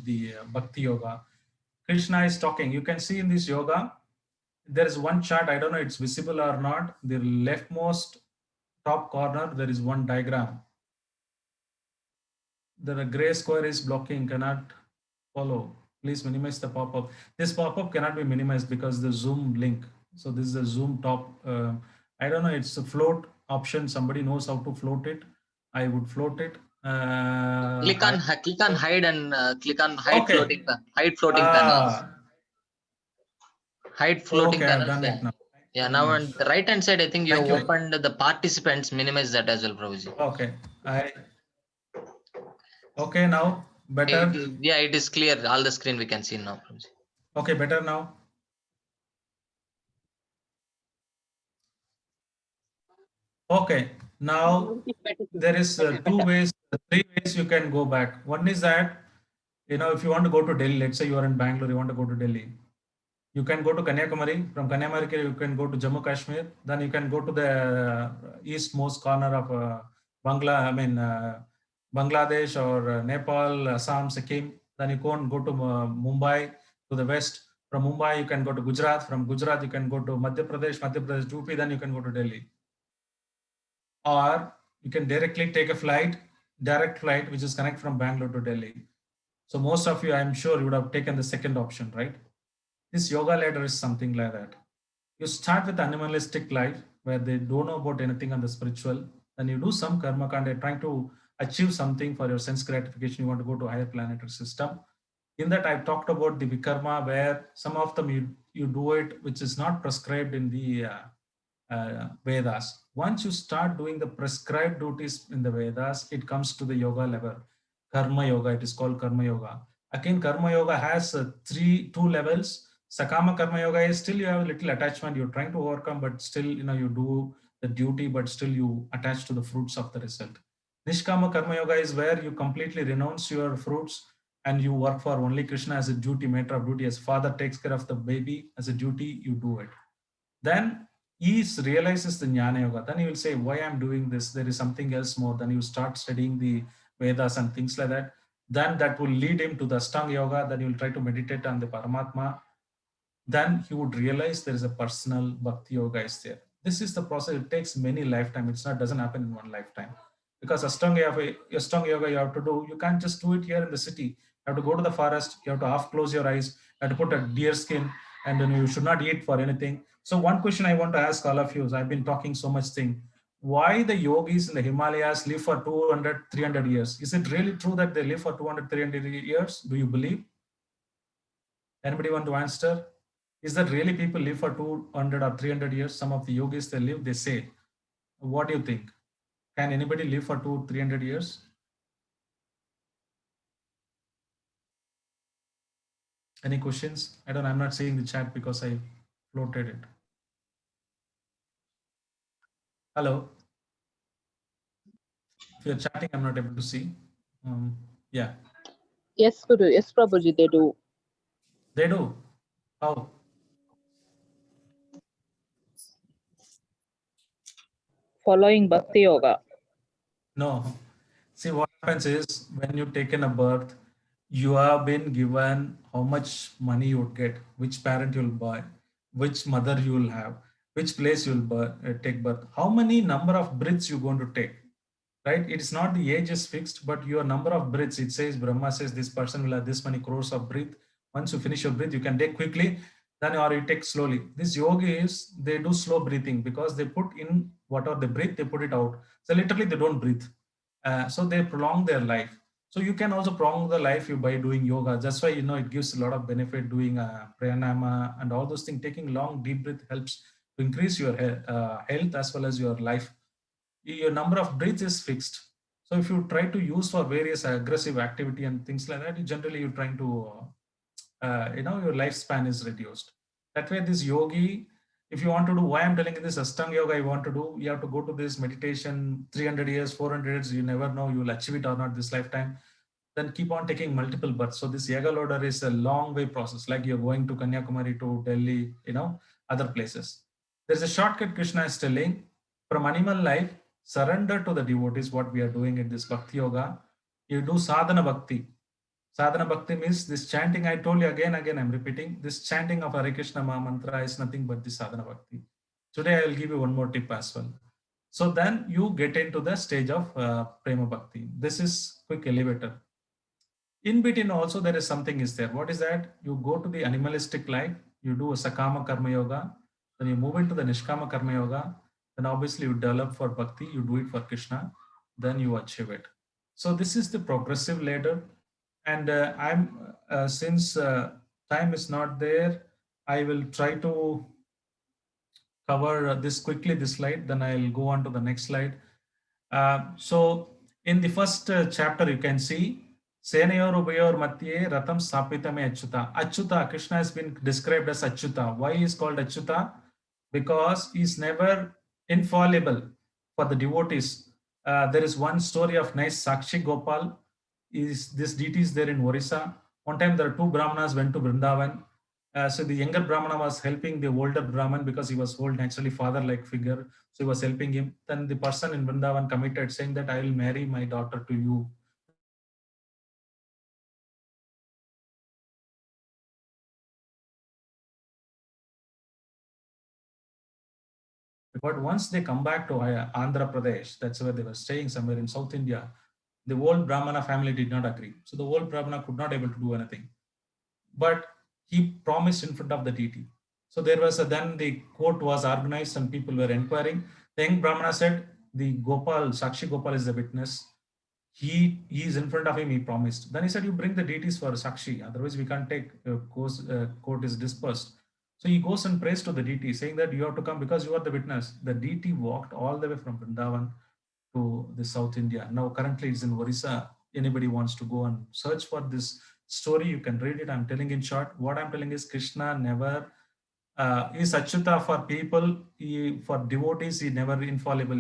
the Bhakti Yoga. Krishna is talking. You can see in this yoga, there is one chart. I don't know it's visible or not. The leftmost top corner, there is one diagram. The gray square is blocking, cannot follow. Please minimize the pop-up. This pop-up cannot be minimized because the Zoom link. So this is the Zoom top. I don't know, it's a float option. Somebody knows how to float it. I would float it. Click on hide and click on hide Okay. floating panels. Hide floating Okay, I've panels. done Yeah. it now. Yeah, now on the right hand side, I think you Thank have you. opened the participants. Minimize that as well, Prabhuji. Okay. Okay, now better. Yeah, it is clear. All the screen we can see now, Prabhuji. Okay, better now. Okay, now there is three ways you can go back. One is that, if you want to go to Delhi, let's say you are in Bangalore, you want to go to Delhi. You can go to Kanyakumari. From Kanyakumari, you can go to Jammu Kashmir. Then you can go to the eastmost corner of Bangladesh or Nepal, Assam, Sikkim. Then you go to Mumbai to the west. From Mumbai, you can go to Gujarat. From Gujarat, you can go to Madhya Pradesh, UP. Then you can go to Delhi. Or you can directly take a direct flight, which is connect from Bangalore to Delhi. So most of you, I'm sure you would have taken the second option, right? This yoga ladder is something like that. You start with animalistic life where they don't know about anything on the spiritual. Then you do some karma kanda, trying to achieve something for your sense gratification. You want to go to higher planetary system. In that, I've talked about the vikarma, where some of them you do it, which is not prescribed in the Vedas. Once you start doing the prescribed duties in the Vedas, it comes to the yoga level. Karma yoga, it is called karma yoga. Again, karma yoga has two levels. Sakama karma yoga is still you have a little attachment, you're trying to overcome, but still, you do the duty, but still you attach to the fruits of the result. Nishkama karma yoga is where you completely renounce your fruits and you work for only Krishna as a duty, matter of duty. As father takes care of the baby as a duty, you do it. Then he realizes the Jnana Yoga. Then he will say, why I'm doing this? There is something else more. Then you start studying the Vedas and things like that. Then that will lead him to the Ashtanga Yoga. Then he will try to meditate on the Paramatma. Then he would realize there is a personal Bhakti Yoga is there. This is the process. It takes many lifetimes. Doesn't happen in one lifetime. Because Ashtanga Yoga you have to do, you can't just do it here in the city. You have to go to the forest. You have to half close your eyes. You have to put a deer skin, and then you should not eat for anything. So one question I want to ask all of you is, I've been talking so much thing. Why the yogis in the Himalayas live for 200, 300 years? Is it really true that they live for 200, 300 years? Do you believe? Anybody want to answer? Is that really people live for 200 or 300 years? Some of the yogis they live, they say. What do you think? Can anybody live for 200, 300 years? Any questions? I'm not seeing the chat because I floated it. Hello. If you're chatting, I'm not able to see. Yeah. Yes, Guru. Yes, Prabhuji, they do. They do. How? Following Bhakti Yoga. No. See, what happens is when you've taken a birth, you have been given how much money you would get, which parent you'll buy, which mother you will have, which place you'll take birth, how many number of breaths you're going to take, right? It is not the age is fixed, but your number of breaths. It says, Brahma says this person will have this many crores of breath. Once you finish your breath, you can take quickly, then or you take slowly. This yogis, they do slow breathing because they put in whatever they breathe, they put it out. So literally they don't breathe. So they prolong their life. So you can also prolong the life by doing yoga. That's why, it gives a lot of benefit doing pranayama and all those things. Taking long deep breath helps to increase your health as well as your life. Your number of breaths is fixed. So if you try to use for various aggressive activity and things like that, generally you're trying to, your lifespan is reduced. That way this yogi, if you want to do, why I'm telling you this Ashtanga Yoga, you want to do, you have to go to this meditation 300 years, 400 years, you never know you will achieve it or not this lifetime. Then keep on taking multiple births. So this Yaga loader is a long way process, like you're going to Kanyakumari to Delhi, other places. There's a shortcut Krishna is telling, from animal life, surrender to the devotees, what we are doing in this Bhakti Yoga. You do sadhana bhakti. Sadhana bhakti means this chanting, I told you again, I'm repeating, this chanting of Hare Krishna Maha Mantra is nothing but the sadhana bhakti. Today I will give you one more tip as well. So then you get into the stage of Prema Bhakti. This is quick elevator. In between also there is something is there. What is that? You go to the animalistic life, you do a Sakama Karma Yoga, then you move into the Nishkama Karma Yoga, then obviously you develop for Bhakti, you do it for Krishna, then you achieve it. So this is the progressive ladder. And since time is not there, I will try to cover this quickly, this slide, then I'll go on to the next slide. So in the first chapter, you can see, Senayor Ubayor Matye Ratam Sapitame Achyuta. Achyuta, Krishna has been described as Achyuta. Why he is called Achyuta? Because he is never infallible for the devotees. There is one story of nice Sakshi Gopal. This deity is there in Orissa. One time there are two Brahmanas went to Vrindavan. So the younger Brahmana was helping the older Brahman because he was old, naturally father-like figure. So he was helping him. Then the person in Vrindavan committed saying that I will marry my daughter to you. But once they come back to Andhra Pradesh, that's where they were staying somewhere in South India, the old Brahmana family did not agree. So the old Brahmana could not able to do anything. But he promised in front of the deity. So there was then the court was organized and people were inquiring. The young Brahmana said, the Gopal, Sakshi Gopal is the witness. He is in front of him, he promised. Then he said, you bring the deities for Sakshi, otherwise we can't take, court is dispersed. So he goes and prays to the deity, saying that you have to come because you are the witness. The deity walked all the way from Vrindavan to the South India. Now currently it's in Orissa. Anybody wants to go and search for this story, you can read it. I'm telling in short. What I'm telling is Krishna never is Achyuta for people. For devotees, he never infallible.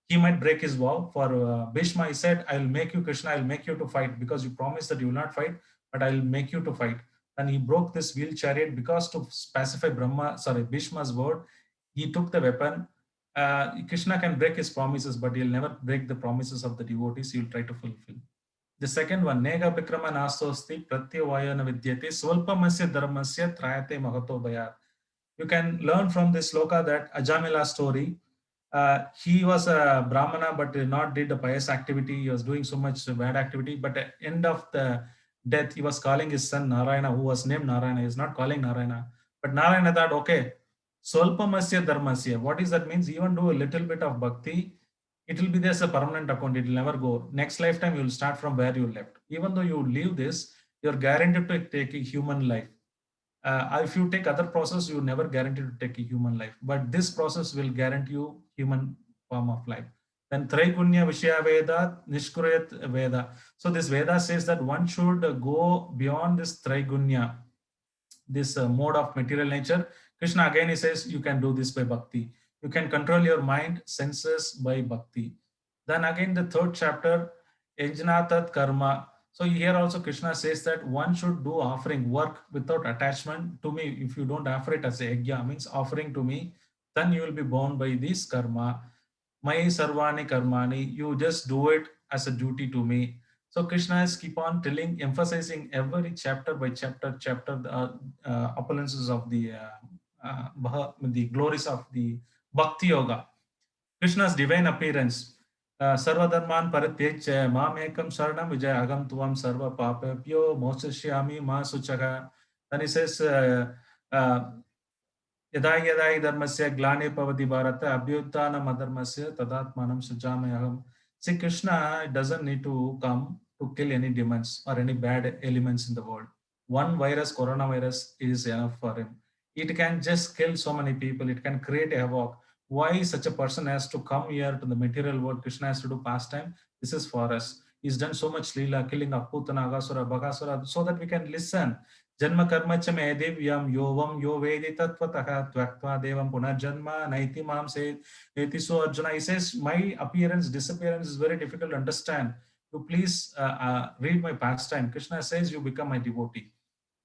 He might break his vow. For Bhishma, he said, I will make you Krishna, I will make you to fight because you promised that you will not fight, but I will make you to fight. And he broke this wheel chariot because to pacify Bhishma's word, he took the weapon. Krishna can break his promises, but he'll never break the promises of the devotees. He'll try to fulfill. The second one, Nega Vikrama Nastosti Pratyavayana Vidyate Swalpamasya Dharmasya Trayate Mahato Bhayat. You can learn from this sloka that Ajamila story. He was a Brahmana, but did a pious activity. He was doing so much bad activity. But at the end of the death, he was calling his son Narayana, who was named Narayana. He is not calling Narayana. But Narayana thought, okay, Swalpamasya Dharmasya. What does that mean? Even do a little bit of bhakti, it will be there as a permanent account. It will never go. Next lifetime, you will start from where you left. Even though you leave this, you're guaranteed to take a human life. If you take other process, you're never guaranteed to take a human life. But this process will guarantee you human form of life. Then Traigunya Vishya Veda, Nishkurayat Veda. So this Veda says that one should go beyond this Traigunya, this mode of material nature. Krishna again, he says, you can do this by bhakti. You can control your mind, senses by bhakti. Then again, the third chapter, Ejnatat Karma. So here also Krishna says that one should do offering, work without attachment to me. If you don't offer it as a yajna, means offering to me, then you will be bound by this karma. Mai sarvani karmani, you just do it as a duty to me. So Krishna is keep on telling, emphasizing every chapter by chapter, the opulences of the glories of the Bhakti Yoga. Krishna's divine appearance. Sarvadharman Paratyajya Mamekam Saranam Vijaya Agam Tuvam Sarva Papapyo Mosashyami Ma Suchaka. Then he says, Yadai Yadai Dharmasya Glane Pavati Bharata Abhyuttana Madharmasya Tadatmanam Sujamayaham. See, Krishna doesn't need to come to kill any demons or any bad elements in the world. One virus, coronavirus, is enough for him. It can just kill so many people. It can create a havoc. Why such a person has to come here to the material world? Krishna has to do pastime. This is for us. He's done so much lila, killing of Putana, Agasura, Bagasura, so that we can listen. Janma karma chame divyam yovam yo vedi tatvataha tvaktva devam punarjanma naiti mam se eti. So Arjuna, he says, my appearance, disappearance is very difficult to understand. You please read my pastime. Krishna says, you become my devotee.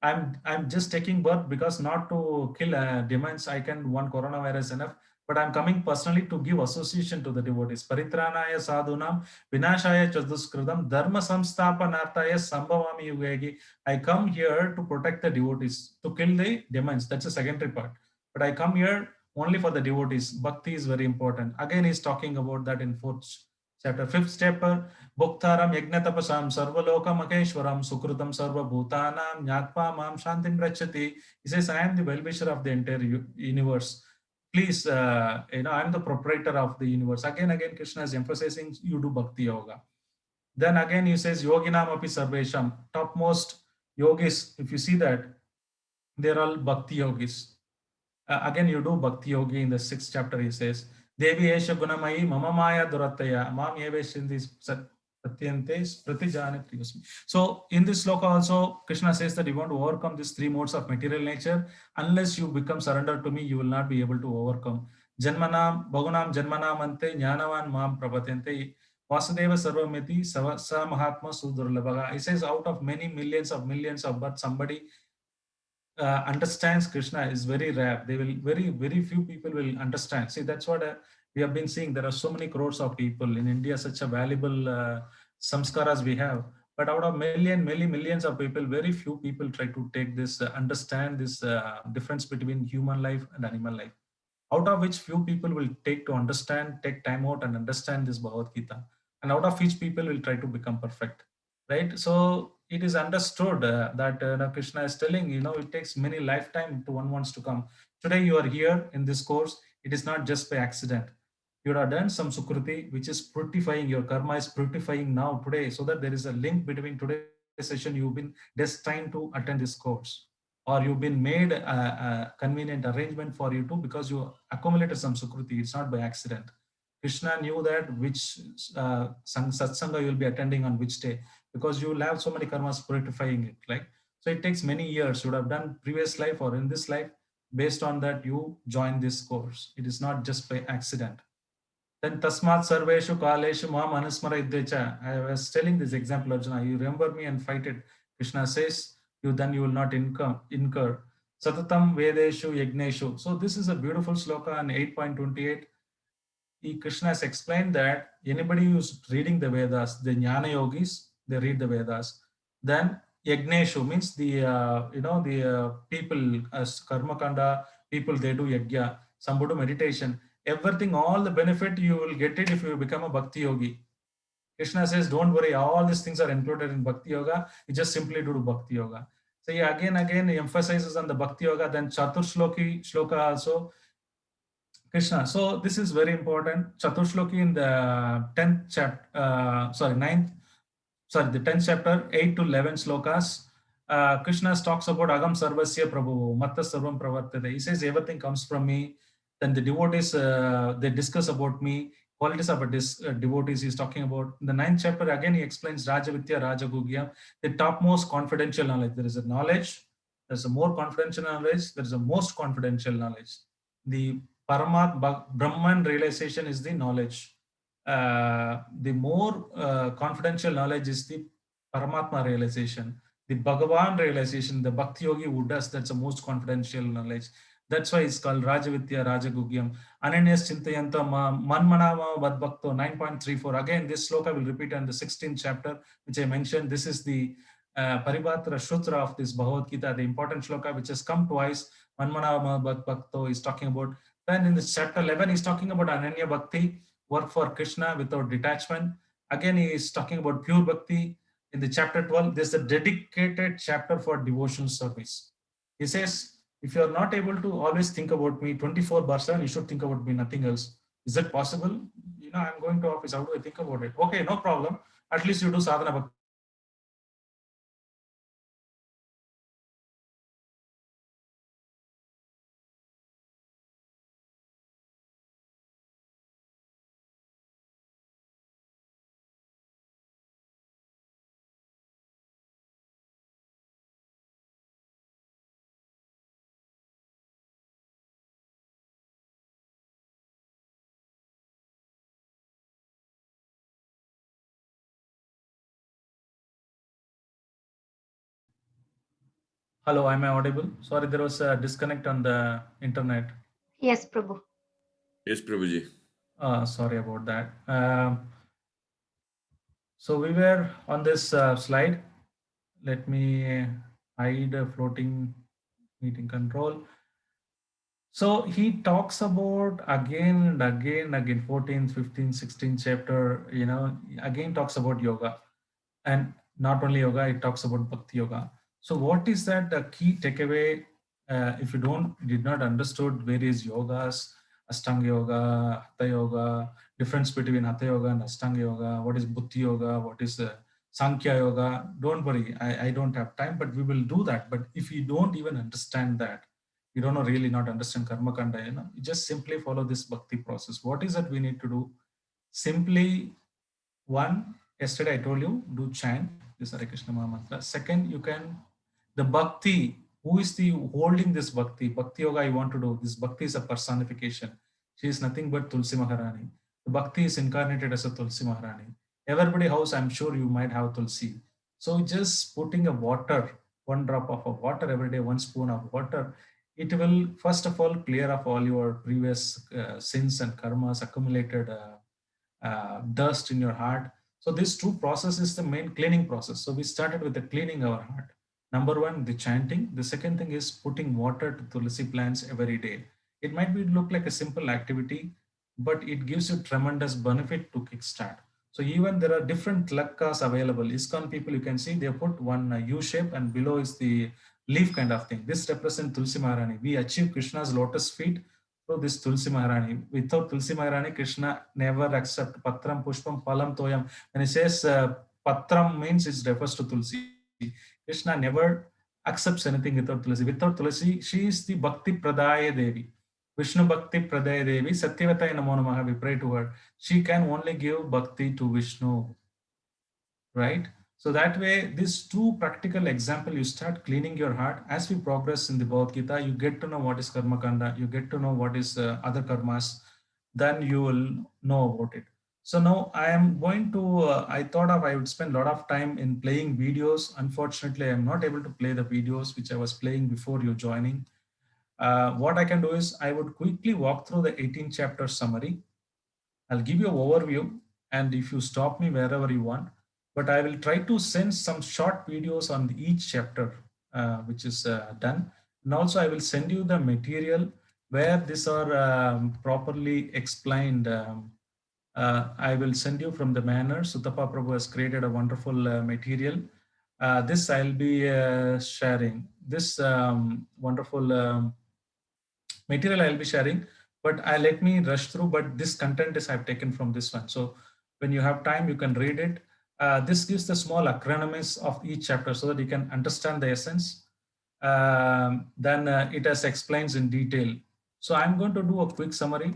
I'm just taking birth because not to kill demons. I can one coronavirus enough. But I'm coming personally to give association to the devotees. Paritranaya sadhunam vinashaya chaduskridam dharma samsthapanarthaya sambhavami yugegi. I come here to protect the devotees, to kill the demons. That's a secondary part. But I come here only for the devotees. Bhakti is very important. Again, he's talking about that in 4th chapter. 5th chapter, Bhuktaram Yagnatapasam Sarvaloka Makeshwaram Sukrutam Sarva Bhutanam Nyatpa Mam Shantim Rachati. He says, I am the well-wisher of the entire universe. Please, I'm the proprietor of the universe. Again, Krishna is emphasizing you do bhakti yoga. Then again, he says, Yoginam api sarvesham, topmost yogis. If you see that, they're all bhakti yogis. Again, you do bhakti yogi in the 6th chapter. He says, Devi esha gunamayi mama maya durataya mam yeveshindis pratijane. So in this sloka also, Krishna says that you want to overcome these 3 modes of material nature. Unless you become surrendered to me, you will not be able to overcome. Janmanam, Bhagunam Janmanam ante Jnanavan Mam Prabhatente Vasudeva Sarvamiti Sa Mahatma Sudurlabhaga. He says out of many millions of births, somebody understands Krishna is very rare. They will very few people will understand. See, that's what we have been seeing. There are so many crores of people in India, such a valuable samskaras we have. But out of many millions of people, very few people try to take this, understand this difference between human life and animal life. Out of which few people will take time out and understand this Bhagavad Gita. And out of which people will try to become perfect. Right? So it is understood that Krishna is telling, it takes many lifetime to one wants to come. Today you are here in this course. It is not just by accident. You have done some sukruti, which is purifying. Your karma is purifying now today, so that there is a link between today's session. You've been destined to attend this course. or you've been made a convenient arrangement for you to, because you accumulated some sukruti. It's not by accident. Krishna knew that which satsanga you'll be attending on which day, because you will have so many karmas purifying it. Like, so it takes many years. You would have done previous life or in this life. Based on that, you join this course. It is not just by accident. Then tasmat sarveshu kaleshu mam anusmara iddecha. I was telling this example, Arjuna, you remember me and fight it. Krishna says, you will not incur. Satatam vedeshu yagneshu. So this is a beautiful sloka on 8.28. Krishna has explained that anybody who's reading the Vedas, the Jnana yogis, they read the Vedas. Then Yagneshu means the people as Karma Kanda, people, they do Yagya, some do meditation. Everything, all the benefit you will get it if you become a Bhakti Yogi. Krishna says, don't worry, all these things are included in Bhakti Yoga. You just simply do Bhakti Yoga. So again, he emphasizes on the Bhakti Yoga. Then Chaturshloki Shloka also, Krishna. So this is very important. Chaturshloki in the 10th chapter, the 10th chapter, 8 to 11 slokas. Krishna talks about Agam Sarvasya Prabhu, Matta Sarvam Pravartate. He says everything comes from me. Then the devotees, they discuss about me. Qualities of devotees he's talking about. In the 9th chapter, again, he explains Rajavitya, Rajagugya, the topmost confidential knowledge. There is a knowledge, there's a more confidential knowledge, there is a most confidential knowledge. The Brahman realization is the knowledge. The more confidential knowledge is the Paramatma realization. The Bhagavan realization, the Bhakti Yogi who does, that's the most confidential knowledge. That's why it's called Rajavitya, Rajagugyam. Ananyas Chintayanta Manmanama Vadbhakto 9.34. Again, this sloka will repeat in the 16th chapter, which I mentioned. This is the Paribhatra Shutra of this Bhagavad Gita, the important shloka which has come twice. Manmanama Vadbhakto is talking about. Then in this chapter 11, he's talking about Ananya Bhakti, work for Krishna without detachment. Again, he is talking about pure Bhakti. In the chapter 12, there's a dedicated chapter for devotional service. He says, if you are not able to always think about me 24/7, you should think about me, nothing else. Is it possible? I'm going to office. How do I think about it? Okay, no problem. At least you do sadhana bhakti. Hello, am I audible? Sorry, there was a disconnect on the internet. Yes, Prabhu. Yes, Prabhuji. Sorry about that. So we were on this slide. Let me hide a floating meeting control. So he talks about again and again, 14th, 15th, 16th chapter, again talks about yoga. And not only yoga, it talks about Bhakti Yoga. So what is that the key takeaway if you did not understood various yogas, Ashtanga Yoga, Hatha Yoga, difference between Hatha Yoga and Ashtanga Yoga, what is Bhuti Yoga, what is Sankhya Yoga? Don't worry, I don't have time, but we will do that. But if you don't even understand that, you don't really not understand Karma Kanda, you just simply follow this Bhakti process. What is it we need to do? Simply, one, yesterday I told you, do chant this Hare Krishna Maha Mantra. Second, the Bhakti, who is holding this Bhakti? Bhakti Yoga you want to do. This Bhakti is a personification. She is nothing but Tulsi Maharani. The Bhakti is incarnated as a Tulsi Maharani. Everybody house, I'm sure you might have Tulsi. So just putting one drop of water every day, 1 spoon of water, it will first of all clear up all your previous sins and karmas, accumulated dust in your heart. So these two processes, the main cleaning process. So we started with the cleaning our heart. Number one, the chanting. The second thing is putting water to Tulsi plants every day. It might look like a simple activity, but it gives you tremendous benefit to kickstart. So even there are different lakkas available. ISKCON people, you can see they put one U shape and below is the leaf kind of thing. This represents Tulsi Maharani. We achieve Krishna's lotus feet through this Tulsi Maharani. Without Tulsi Maharani, Krishna never accept Patram, Pushpam, Phalam, Toyam. When he says Patram means it refers to Tulsi. Krishna never accepts anything without Tulasi. Without Tulasi, she is the Bhakti Pradaya Devi. Vishnu Bhakti Pradaya Devi, Satyavata Namo Namaha, we pray to her. She can only give Bhakti to Vishnu, right? So that way, this two practical example, you start cleaning your heart. As we progress in the Bhagavad Gita, you get to know what is Karma Kanda, you get to know what is other karmas, then you will know about it. So now I am going to, I thought I would spend a lot of time in playing videos. Unfortunately, I'm not able to play the videos which I was playing before you joining. What I can do is I would quickly walk through the 18 chapter summary. I'll give you an overview, and if you stop me wherever you want, but I will try to send some short videos on each chapter, which is done. And also I will send you the material where these are properly explained. I will send you from the manner. Sutapa Prabhu has created a wonderful material. This I'll be sharing. This wonderful material I'll be sharing, but let me rush through. But this content is I've taken from this one. So when you have time, you can read it. This gives the small acronyms of each chapter so that you can understand the essence. Then it has explains in detail. So I'm going to do a quick summary.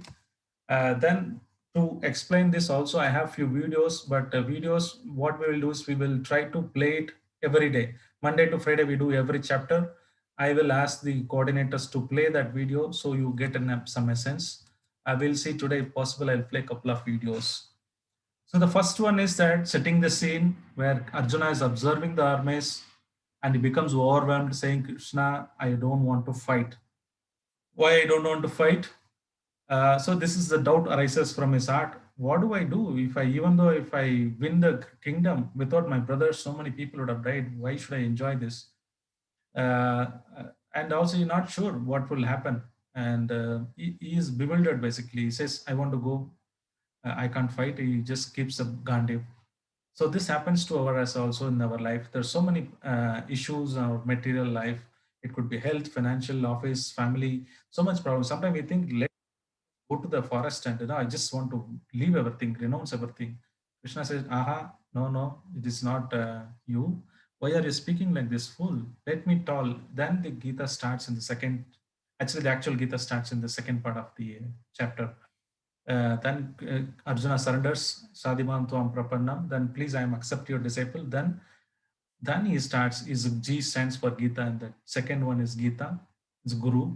Then to explain this also, I have few videos, but videos, what we will do is we will try to play it every day. Monday to Friday, we do every chapter. I will ask the coordinators to play that video so you get some essence. I will see today, if possible, I'll play a couple of videos. So the first one is that setting the scene where Arjuna is observing the armies and he becomes overwhelmed saying, Krishna, I don't want to fight. Why I don't want to fight? So this is the doubt arises from his heart. What do I do if even though if I win the kingdom without my brothers, so many people would have died. Why should I enjoy this? And also you're not sure what will happen. And he is bewildered basically. He says, I want to go. I can't fight. He just keeps a Gandhi. So this happens to us also in our life. There's so many issues in our material life. It could be health, financial, office, family, so much problem. Sometimes we think, let's go to the forest and I just want to leave everything, renounce everything. Krishna says, aha, no, it is not you. Why are you speaking like this, fool? Let me tell. Then the Gita starts in the second, actually the actual Gita starts in the second part of the chapter. Then Arjuna surrenders, Sadhimam Tuam Prapannam, then please I am accept your disciple. Then he starts, G stands for Gita, and the second one is Gita, it's Guru.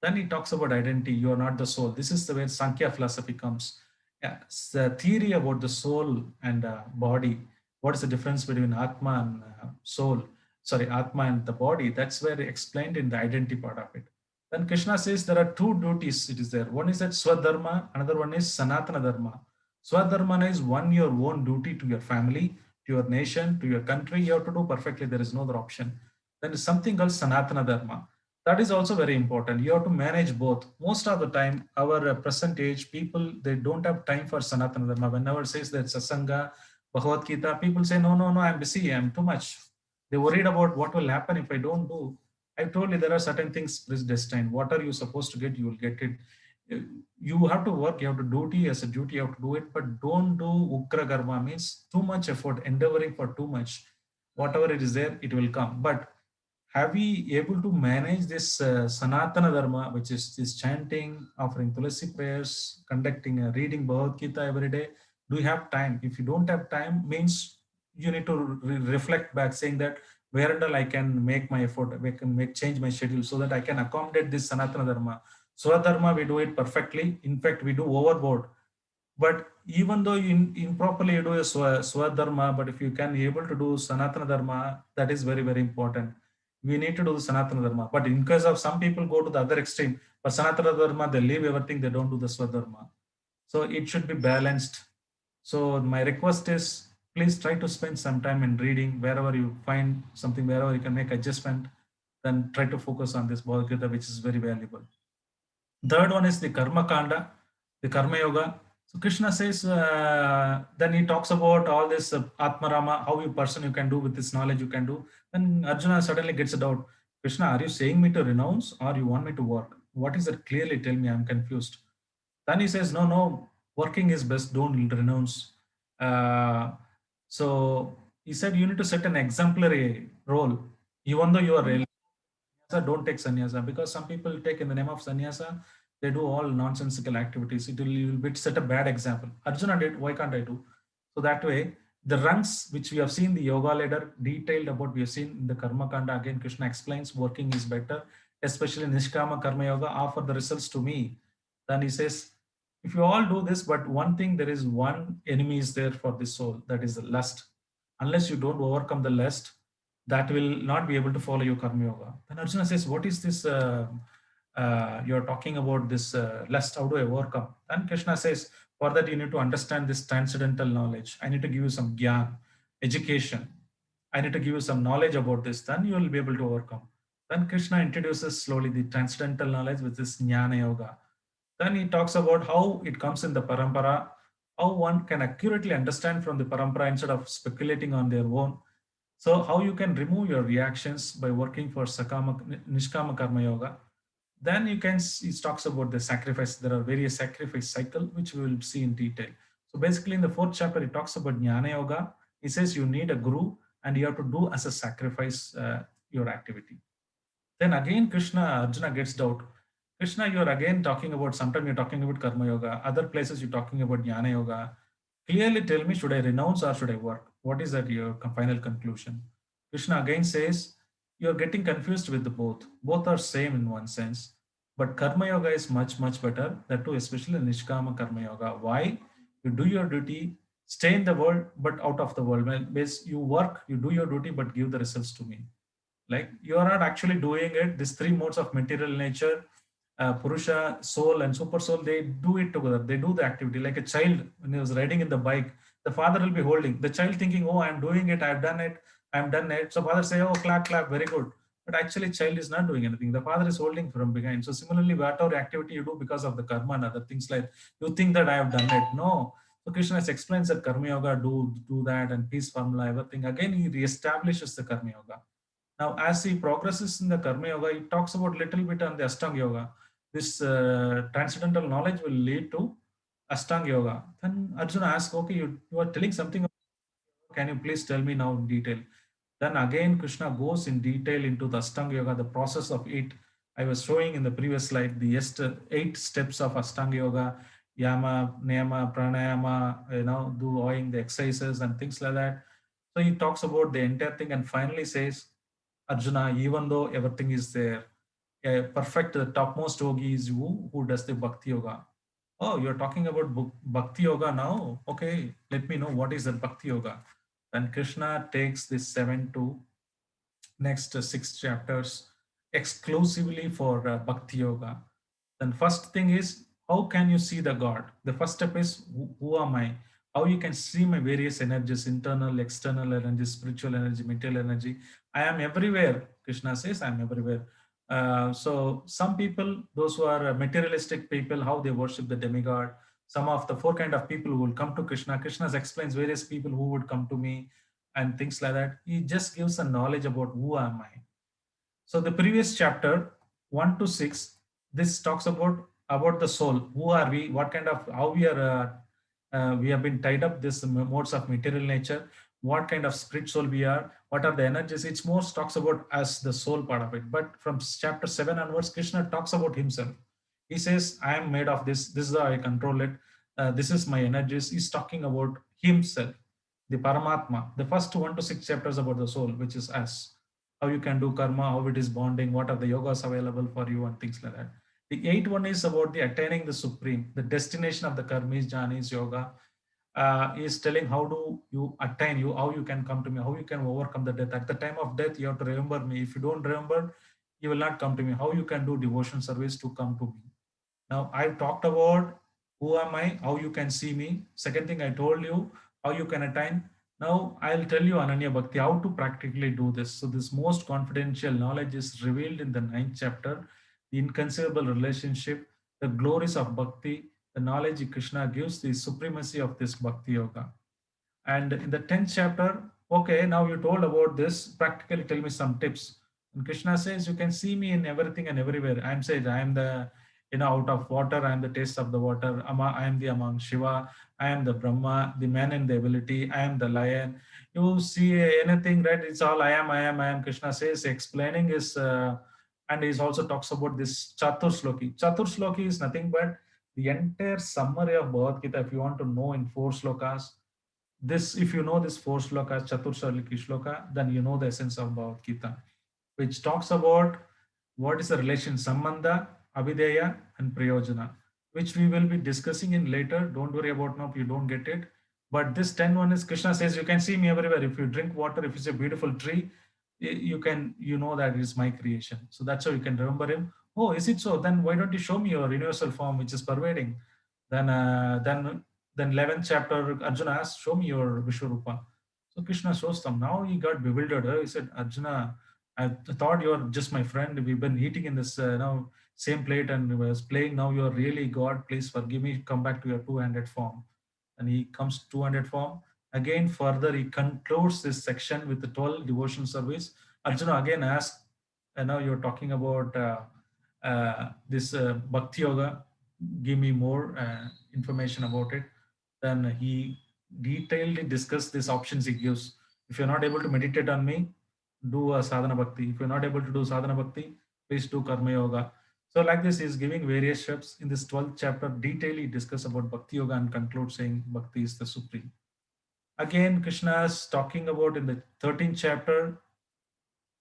Then he talks about identity, you are not the soul. This is the way Sankhya philosophy comes. Yeah, it's the theory about the soul and body. What is the difference between Atma and soul? Sorry, Atma and the body. That's where explained in the identity part of it. Then Krishna says there are two duties. It is there. One is that Swadharma, another one is Sanatana Dharma. Swadharma is one, your own duty to your family, to your nation, to your country. You have to do perfectly. There is no other option. Then is something called Sanatana Dharma. That is also very important. You have to manage both. Most of the time, our present age people, they don't have time for Sanatana Dharma. Whenever says that Satsanga, Bhagavad Gita, people say, no, I'm busy, I'm too much. They're worried about what will happen if I don't do. I told you there are certain things destined. What are you supposed to get? You will get it. You have to work, you have to duty as a duty, you have to do it, but don't do Ukra Garma, means too much effort, endeavoring for too much. Whatever it is there, it will come. But have we able to manage this Sanatana Dharma, which is this chanting, offering Tulasi prayers, conducting reading Bhagavad Gita every day? Do you have time? If you don't have time, means you need to reflect back, saying that where and all I can make my effort, I can change my schedule so that I can accommodate this Sanatana Dharma. Swadharma, we do it perfectly. In fact, we do overboard. But even though you improperly you do a Swadharma, but if you can be able to do Sanatana Dharma, that is very, very important. We need to do the Sanatana Dharma. But in case of some people go to the other extreme, for Sanatana Dharma, they leave everything, they don't do the Swadharma. So it should be balanced. So my request is, please try to spend some time in reading. Wherever you find something, wherever you can make adjustment, then try to focus on this Bhagavad Gita, which is very valuable. Third one is the Karma Kanda, the Karma Yoga. So Krishna says, then he talks about all this Atmarama, how you person you can do with this knowledge you can do. Then Arjuna suddenly gets a doubt. Krishna, are you saying me to renounce or you want me to work? What is it? Clearly tell me, I'm confused. Then he says, no, working is best, don't renounce. So he said, you need to set an exemplary role. Even though you are don't take sannyasa, because some people take in the name of sannyasa, they do all nonsensical activities. It will set a bad example. Arjuna did, why can't I do? So that way, the rungs which we have seen the yoga ladder detailed about, we have seen in the Karma Kanda, again Krishna explains working is better, especially Nishkama Karma Yoga, offer the results to me. Then he says, if you all do this, but one thing, there is one enemy is there for the soul, that is the lust. Unless you don't overcome the lust, that will not be able to follow your Karma Yoga. Then Arjuna says, what is this? You're talking about this lust, how do I overcome? Then Krishna says, for that you need to understand this transcendental knowledge. I need to give you some gyan, education. I need to give you some knowledge about this, then you will be able to overcome. Then Krishna introduces slowly the transcendental knowledge, which is Jnana Yoga. Then he talks about how it comes in the parampara, how one can accurately understand from the parampara instead of speculating on their own. So how you can remove your reactions by working for Nishkama Karma Yoga. Then he talks about the sacrifice. There are various sacrifice cycle, which we will see in detail. So basically in the 4th chapter, he talks about Jnana Yoga. He says you need a guru and you have to do as a sacrifice your activity. Then again, Arjuna gets doubt. Krishna, you're again talking about, sometimes you're talking about Karma Yoga, other places you're talking about Jnana Yoga. Clearly tell me, should I renounce or should I work? What is that your final conclusion? Krishna again says, you're getting confused with the both. Both are same in one sense, but Karma Yoga is much, much better. That too, especially Nishkama Karma Yoga. Why? You do your duty, stay in the world, but out of the world. Well, you work, you do your duty, but give the results to me. Like you are not actually doing it. These 3 modes of material nature, Purusha, soul, and super soul, they do it together. They do the activity like a child when he was riding in the bike. The father will be holding the child, thinking, "Oh, I'm doing it. I've done it. I'm done it." So father say, "Oh, clap, clap, very good." But actually, child is not doing anything. The father is holding from behind. So similarly, whatever activity you do because of the karma and other things, like you think that I have done it. No. So Krishna explains that Karma Yoga do that, and peace formula, everything. Again, he reestablishes the Karma Yoga. Now, as he progresses in the Karma Yoga, he talks about little bit on the Ashtanga Yoga. This transcendental knowledge will lead to Ashtanga Yoga. Then Arjuna asks, okay, you are telling something. Can you please tell me now in detail? Then again, Krishna goes in detail into the Ashtanga Yoga, the process of 8. I was showing in the previous slide, the 8 steps of Ashtanga Yoga, Yama, Niyama, Pranayama, doing the exercises and things like that. So he talks about the entire thing and finally says, Arjuna, even though everything is there, a perfect, the topmost yogi is who does the Bhakti Yoga. Oh, you're talking about Bhakti Yoga now? Okay, let me know what is the Bhakti Yoga. Then Krishna takes this 7 to next 6 chapters exclusively for Bhakti Yoga. Then first thing is, how can you see the God? The first step is, who am I? How you can see my various energies, internal, external energy, spiritual energy, material energy. I am everywhere. Krishna says, I am everywhere. So some people, those who are materialistic people, how they worship the demigod. Some of the 4 kind of people who will come to Krishna. Krishna explains various people who would come to me and things like that. He just gives a knowledge about who am I. So the previous chapter 1 to 6, this talks about the soul. Who are we? What kind of, how we are, we have been tied up this modes of material nature. What kind of spirit soul we are? What are the energies? It's more talks about as the soul part of it. But from chapter 7 onwards, Krishna talks about himself. He says, I am made of this. This is how I control it. This is my energies. He's talking about himself, the Paramatma. The first 1 to 6 chapters about the soul, which is us. How you can do karma, how it is bonding, what are the yogas available for you and things like that. The 8th one is about the attaining the supreme, the destination of the karmis, jhanis, yoga. Is telling how do you attain how you can come to me, how you can overcome the death. At the time of death, you have to remember me. If you don't remember, you will not come to me. How you can do devotion service to come to me. Now, I've talked about who am I, how you can see me. Second thing, I told you how you can attain. Now, I'll tell you Ananya Bhakti, how to practically do this. So this most confidential knowledge is revealed in the 9th chapter, the inconceivable relationship, the glories of Bhakti, the knowledge Krishna gives, the supremacy of this Bhakti Yoga. And in the 10th chapter, okay, now you told about this, practically tell me some tips. And Krishna says, you can see me in everything and everywhere. I'm saying, I am the, out of water, I am the taste of the water. I am the among Shiva. I am the Brahma, the man in the ability. I am the lion. You see anything, right? It's all I am. Krishna says, explaining his And he also talks about this Chatur Sloki. Chatur Sloki is nothing but the entire summary of Bhagavad Gita. If you want to know in 4 slokas, this, if you know this 4 slokas, Chatur Sloki Shloka, then you know the essence of Bhagavad Gita, which talks about what is the relation Sambandha, Abhideya, and Prayojana, which we will be discussing in later. Don't worry about now if you don't get it. But this 10:1 is Krishna says, you can see me everywhere. If you drink water, if it's a beautiful tree, you know that it is my creation. So that's how you can remember him. Oh, is it so? Then why don't you show me your universal form, which is pervading? Then 11th chapter, Arjuna asks, show me your Vishwarupa. So Krishna shows them. Now he got bewildered. He said, Arjuna, I thought you're just my friend. We've been eating in this same plate and was playing. Now you're really God. Please forgive me. Come back to your two-handed form. And he comes to two-handed form. Again, further, he concludes this section with the 12 devotional service. Arjuna again asks, you're talking about this Bhakti Yoga. Give me more information about it. Then he detailedly discussed these options he gives. If you're not able to meditate on me, do a sadhana bhakti. If you're not able to do sadhana bhakti, please do karma yoga. So like this, he's giving various steps. In this 12th chapter, detailedly discuss about bhakti yoga and conclude saying bhakti is the supreme. Again, Krishna is talking about in the 13th chapter,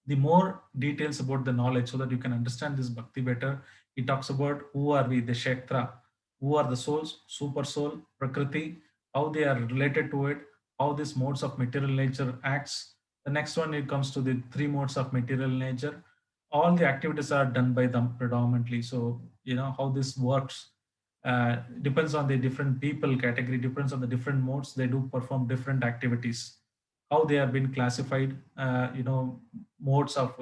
the more details about the knowledge so that you can understand this bhakti better. He talks about who are we, the Kshetra, who are the souls, super soul, Prakriti, how they are related to it, how these modes of material nature acts. The next one, it comes to the 3 modes of material nature. All the activities are done by them predominantly. So, how this works depends on the different people category, depends on the different modes. They do perform different activities. How they have been classified, modes of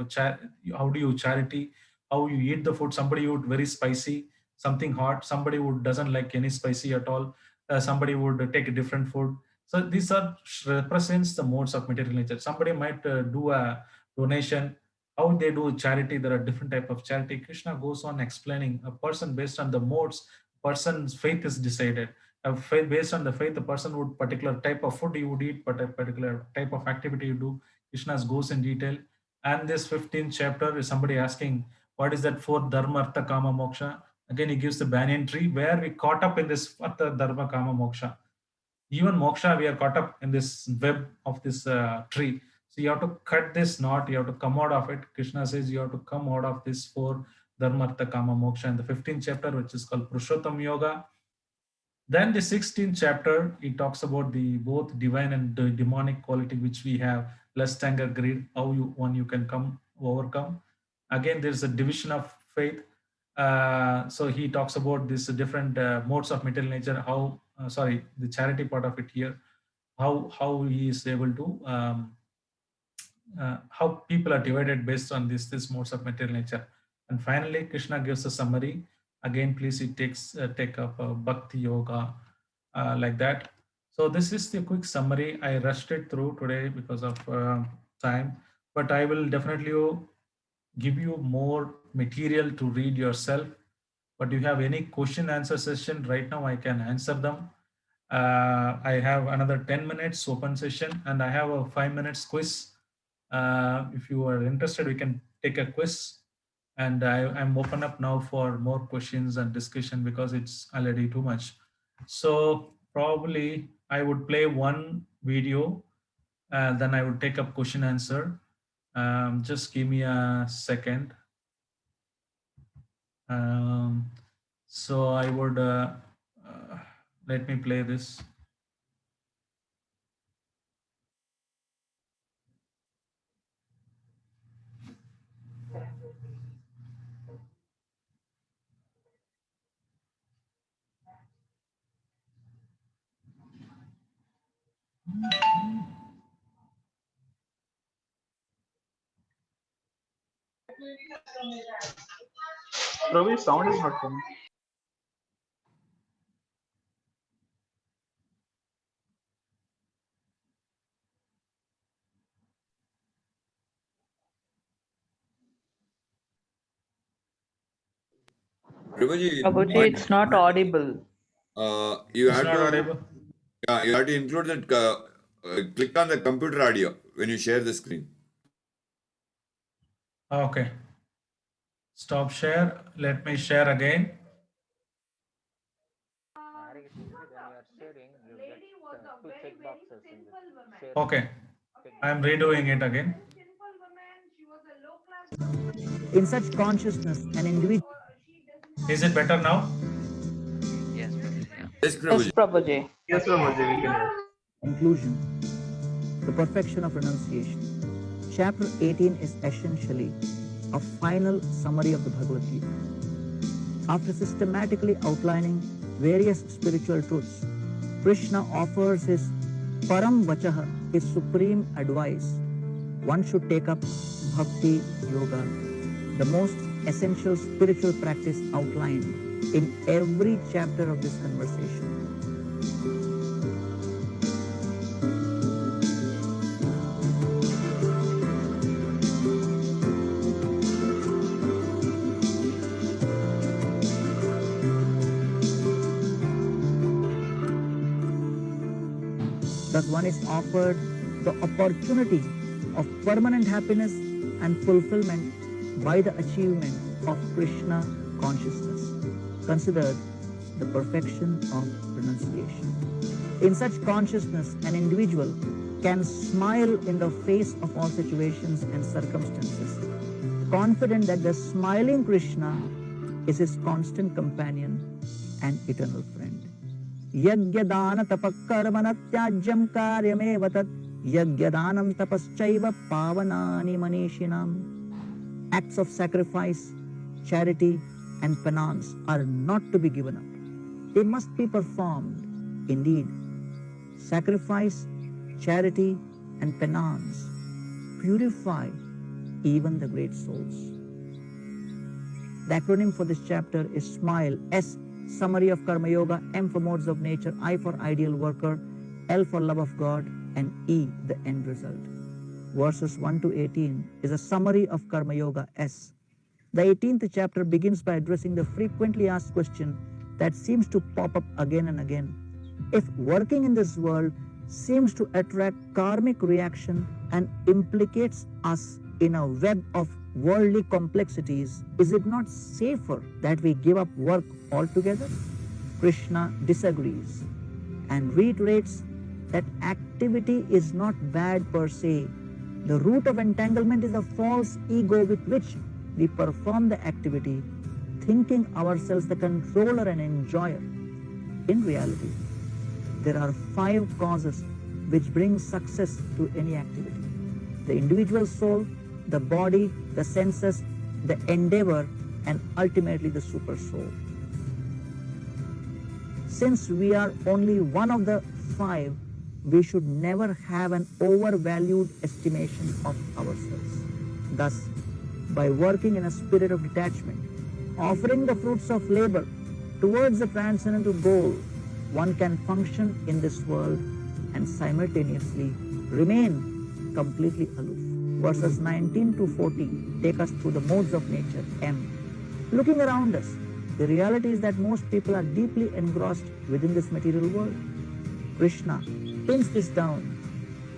how do you charity, how you eat the food. Somebody would very spicy, something hot. Somebody who doesn't like any spicy at all. Somebody would take a different food. So these are represents the modes of material nature. Somebody might do a donation. How they do charity, there are different type of charity. Krishna goes on explaining a person based on the modes, person's faith is decided. Based on the faith, the person would particular type of food you would eat, but a particular type of activity you do. Krishna goes in detail. And this 15th chapter is somebody asking, what is that for dharma, artha, kama, moksha? Again, he gives the banyan tree where we caught up in this artha, dharma, kama, moksha. Even moksha, we are caught up in this web of this tree. So you have to cut this knot, you have to come out of it. Krishna says you have to come out of this for dharma, artha, kama, moksha. In the 15th chapter, which is called Purushottam Yoga. Then the 16th chapter, he talks about the both divine and the demonic quality which we have, lust, anger, greed, how you can overcome. Again, there's a division of faith. So he talks about this different modes of material nature, the charity part of it here, how he is able to, how people are divided based on this modes of material nature. And finally, Krishna gives a summary. Again, please, it take up Bhakti Yoga like that. So this is the quick summary. I rushed it through today because of time, but I will definitely give you more material to read yourself. But if you have any question answer session right now, I can answer them. I have another 10 minutes open session and I have a 5 minutes quiz. If you are interested, we can take a quiz. And I'm open up now for more questions and discussion because it's already too much. So probably I would play one video, then I would take up question answer. Just give me a second. So I would, let me play this. Ravi, sound is not coming. Prabhuji, Prabhuji, it's not audible. you It's have not to, audible. yeah, you have to include that. Click on the computer audio when you share the screen. Okay. Stop share. Let me share again. Okay, I'm redoing it again. In such consciousness, an individual. Is it better now? Yes, Prabhuji. Yes, Yes, Prabhuji. Prabhuji. Yes, Prabhuji, we can hear. Conclusion. The perfection of renunciation. Chapter 18 is essentially a final summary of the Bhagavad Gita. After systematically outlining various spiritual truths, Krishna offers his Param Vachaha, his supreme advice. One should take up Bhakti Yoga, the most essential spiritual practice outlined in every chapter of this conversation. Thus, one is offered the opportunity of permanent happiness and fulfillment by the achievement of Krishna consciousness, considered the perfection of renunciation. In such consciousness, an individual can smile in the face of all situations and circumstances, confident that the smiling Krishna is his constant companion and eternal friend. Yagyadana tapakkarmana tyajyam karyameva tat yagyadanam tapaschaiva pavanani manishinam. Acts of sacrifice, charity, and penance are not to be given up. They must be performed. Indeed, sacrifice, charity, and penance purify even the great souls. The acronym for this chapter is SMILE. S, summary of Karma Yoga. M for modes of nature. I for ideal worker. L for love of God. And E, the end result. Verses 1 to 18 is a summary of Karma Yoga S. The 18th chapter begins by addressing the frequently asked question that seems to pop up again and again. If working in this world seems to attract karmic reaction and implicates us in a web of worldly complexities, is it not safer that we give up work altogether? Krishna disagrees and reiterates that activity is not bad per se. The root of entanglement is a false ego with which we perform the activity, thinking ourselves the controller and enjoyer. In reality, there are 5 causes which bring success to any activity: the individual soul, the body, the senses, the endeavor, and ultimately the super soul. Since we are only one of the 5, we should never have an overvalued estimation of ourselves. Thus, by working in a spirit of detachment, offering the fruits of labor towards the transcendental goal, one can function in this world and simultaneously remain completely aloof. Verses 19 to 40 take us through the modes of nature. M. Looking around us, the reality is that most people are deeply engrossed within this material world. Krishna pins this down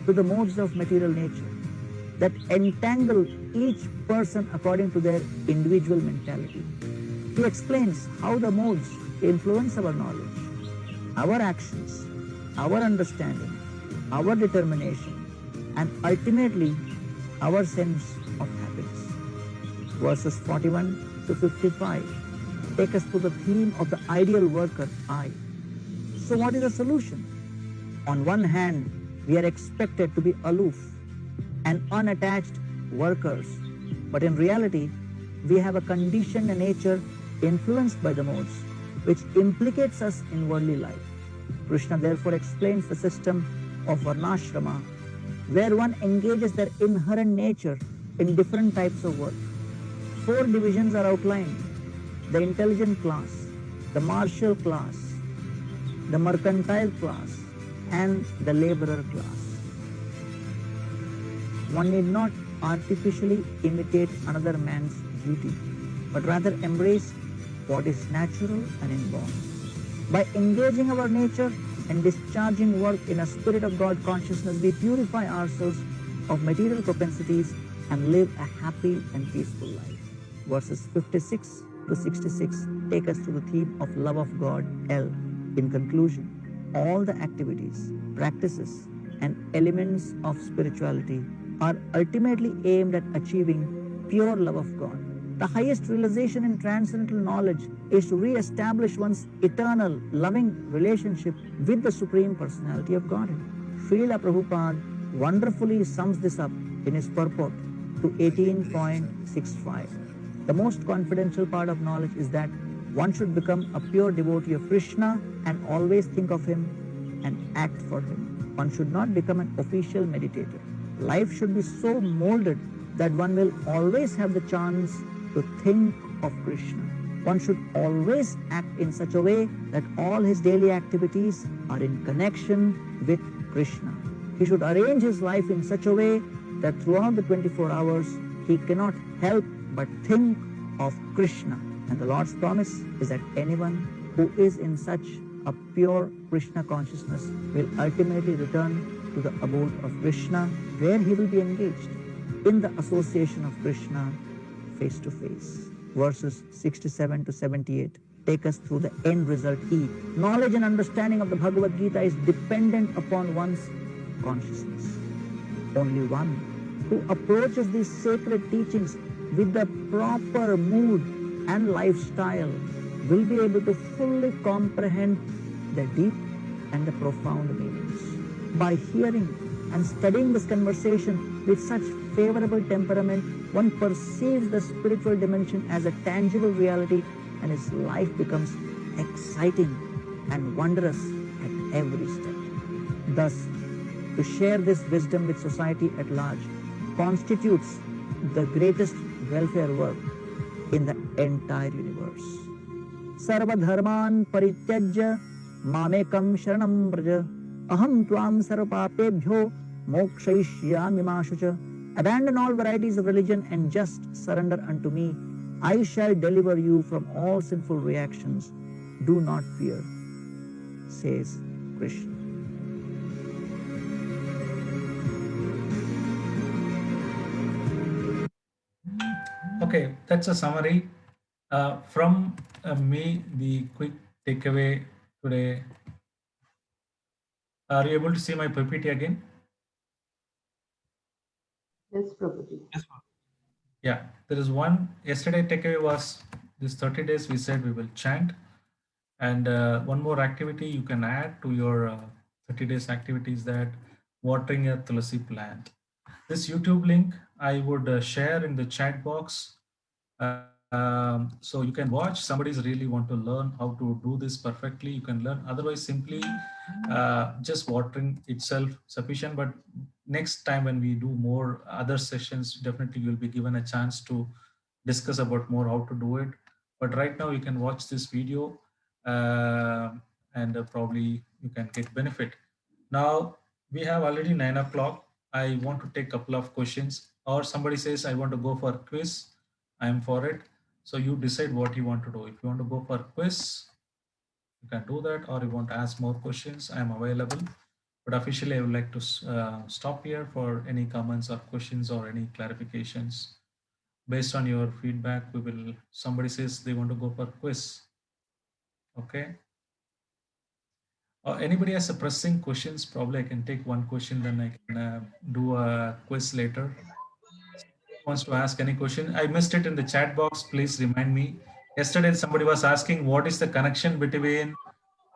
to the modes of material nature that entangle each person according to their individual mentality. He explains how the modes influence our knowledge, our actions, our understanding, our determination, and ultimately our sense of happiness. Verses 41 to 55 take us to the theme of the ideal worker, I. So what is the solution? On one hand, we are expected to be aloof and unattached workers, but in reality, we have a conditioned nature influenced by the modes, which implicates us in worldly life. Krishna therefore explains the system of varnashrama, where one engages their inherent nature in different types of work. 4 divisions are outlined: the intelligent class, the martial class, the mercantile class, and the laborer class. One need not artificially imitate another man's duty, but rather embrace what is natural and inborn. By engaging our nature and discharging work in a spirit of God consciousness, we purify ourselves of material propensities and live a happy and peaceful life. verses 56 to 66 take us to the theme of love of God, L. In conclusion, all the activities, practices, and elements of spirituality are ultimately aimed at achieving pure love of God. The highest realization in transcendental knowledge is to re-establish one's eternal, loving relationship with the Supreme Personality of Godhead. Srila Prabhupada wonderfully sums this up in his purport to 18.65. The most confidential part of knowledge is that one should become a pure devotee of Krishna and always think of him and act for him. One should not become an official meditator. Life should be so molded that one will always have the chance to think of Krishna. One should always act in such a way that all his daily activities are in connection with Krishna. He should arrange his life in such a way that throughout the 24 hours, he cannot help but think of Krishna. And the Lord's promise is that anyone who is in such a pure Krishna consciousness will ultimately return to the abode of Krishna, where he will be engaged in the association of Krishna face to face. Verses 67 to 78 take us through the end result E. Knowledge and understanding of the Bhagavad Gita is dependent upon one's consciousness. Only one who approaches these sacred teachings with the proper mood and lifestyle will be able to fully comprehend the deep and the profound meanings. By hearing and studying this conversation with such favorable temperament, one perceives the spiritual dimension as a tangible reality, and his life becomes exciting and wondrous at every step. Thus, to share this wisdom with society at large constitutes the greatest welfare work in the entire universe. Sarva dharman parityajya mamekam sharanam braja aham tvam sarvapapebhyo mokshayishyami ma shucha. Abandon all varieties of religion and just surrender unto me. I shall deliver you from all sinful reactions. Do not fear, says Krishna. Okay, that's a summary. From me, the quick takeaway today. Are you able to see my PPT again? Yes, Prabhuji. Yeah, there is one. Yesterday takeaway was this 30 days we said we will chant. And one more activity you can add to your 30 days activities, that watering a tulsi plant. This YouTube link I would share in the chat box. So you can watch. Somebody's really want to learn how to do this perfectly, you can learn. Otherwise, simply just watering itself sufficient. But next time when we do more other sessions, definitely you'll be given a chance to discuss about more how to do it. But right now you can watch this video and probably you can get benefit. Now we have already 9 o'clock. I want to take a couple of questions, or somebody says I want to go for a quiz. I'm for it. So you decide what you want to do. If you want to go for a quiz, you can do that, or you want to ask more questions, I'm available. But officially, I would like to stop here for any comments or questions or any clarifications. Based on your feedback, we will, somebody says they want to go for quiz. Okay. Anybody has a pressing questions, probably I can take one question, then I can do a quiz later. Wants to ask any question? I missed it in the chat box. Please remind me. Yesterday, somebody was asking what is the connection between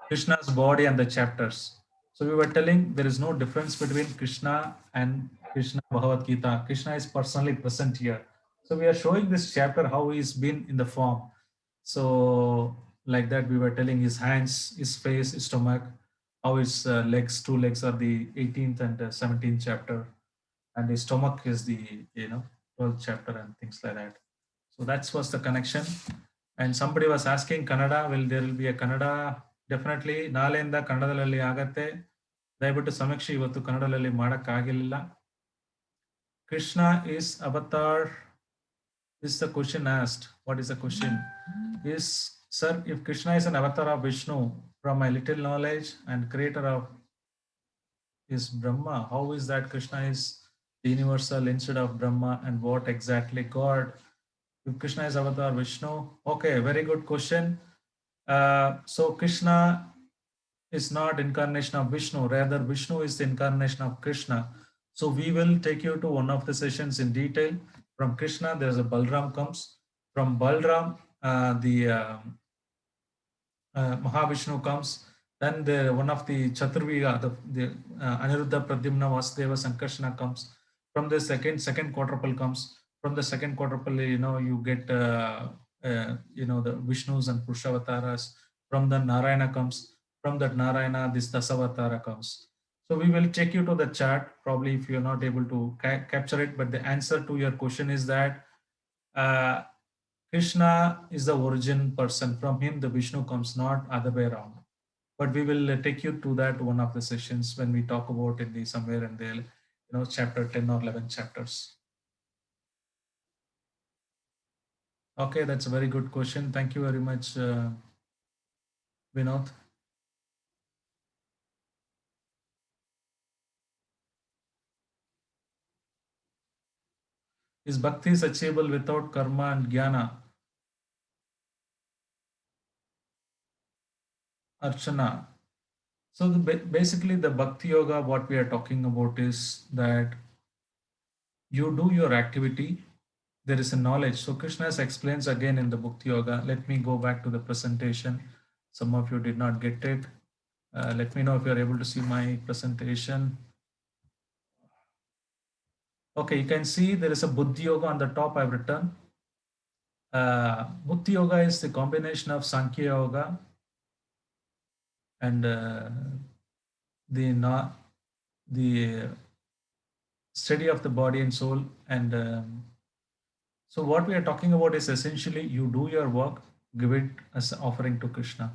Krishna's body and the chapters. So we were telling there is no difference between Krishna and Krishna Bhagavad Gita. Krishna is personally present here. So we are showing this chapter how he's been in the form. So like that, we were telling his hands, his face, his stomach, how his legs, 2 legs are the 18th and 17th chapter, and his stomach is the 12th chapter and things like that. So that was the connection. And somebody was asking Kannada. Well, there will be a Kannada. Definitely ನಾಳೆಯಿಂದ ಕನ್ನಡದಲ್ಲಿ ಆಗತ್ತೆ. ದಯವಿಟ್ಟು ಸಮೀಕ್ಷೆ ಇವತ್ತು ಕನ್ನಡದಲ್ಲಿ ಮಾಡಕ್ಕಾಗಿಲ್ಲ. Krishna is avatar. This is the question asked. What is the question? Is, sir, if Krishna is an avatar of Vishnu, from my little knowledge, and creator of is Brahma, how is that Krishna is the universal instead of Brahma, and what exactly God If Krishna is avatar Vishnu. Okay, very good question. So Krishna is not incarnation of Vishnu, rather Vishnu is the incarnation of Krishna. So we will take you to one of the sessions in detail. From Krishna, there's a Balram comes. From Balram, Mahavishnu comes. Then one of the Chaturviga, the Aniruddha, Pradyumna, Vasudeva, Sankarsana comes. From the second quadruple comes. From the second quadruple, you get the Vishnus and Purushavataras. From the Narayana comes. From that Narayana, this Dasavatara comes. So we will take you to the chart, probably if you're not able to capture it, but the answer to your question is that Krishna is the origin person. From him, the Vishnu comes, not other way around. But we will take you to that one of the sessions when we talk about in the somewhere in the chapter 10 or 11 chapters. Okay, that's a very good question. Thank you very much, Vinod. Is bhakti is achievable without karma and jnana? Archana. So basically the bhakti yoga, what we are talking about is that you do your activity, there is a knowledge. So Krishna explains again in the bhakti yoga. Let me go back to the presentation. Some of you did not get it. Let me know if you are able to see my presentation. Okay, you can see there is a Buddhi Yoga on the top I've written. Buddhi Yoga is the combination of Sankhya Yoga and the study of the body and soul. And so what we are talking about is essentially you do your work, give it as an offering to Krishna.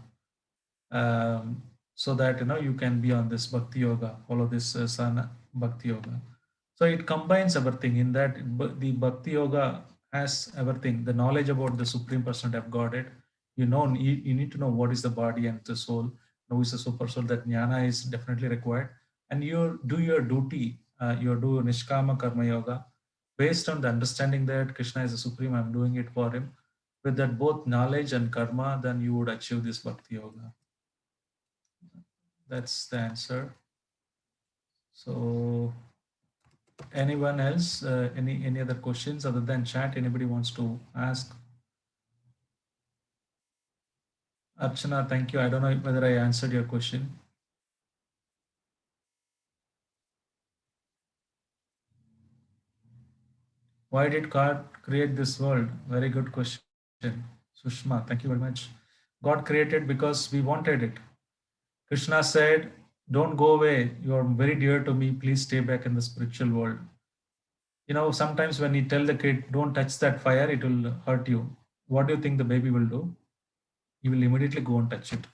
So that you can be on this Bhakti Yoga, follow this Sana Bhakti Yoga. So it combines everything in that the Bhakti Yoga has everything, the knowledge about the Supreme Personality of Godhead. You need to know what is the body and the soul, who is the super soul. That jnana is definitely required. And you do your duty, you do Nishkama Karma Yoga based on the understanding that Krishna is the Supreme, I'm doing it for him. With that both knowledge and karma, then you would achieve this Bhakti Yoga. That's the answer. So anyone else, any other questions other than chat? Anybody wants to ask? Archana, thank you. I don't know whether I answered your question. Why did God create this world? Very good question. Sushma, thank you very much. God created because we wanted it. Krishna said, don't go away. You are very dear to me. Please stay back in the spiritual world. Sometimes when you tell the kid, don't touch that fire, it will hurt you. What do you think the baby will do? He will immediately go and touch it.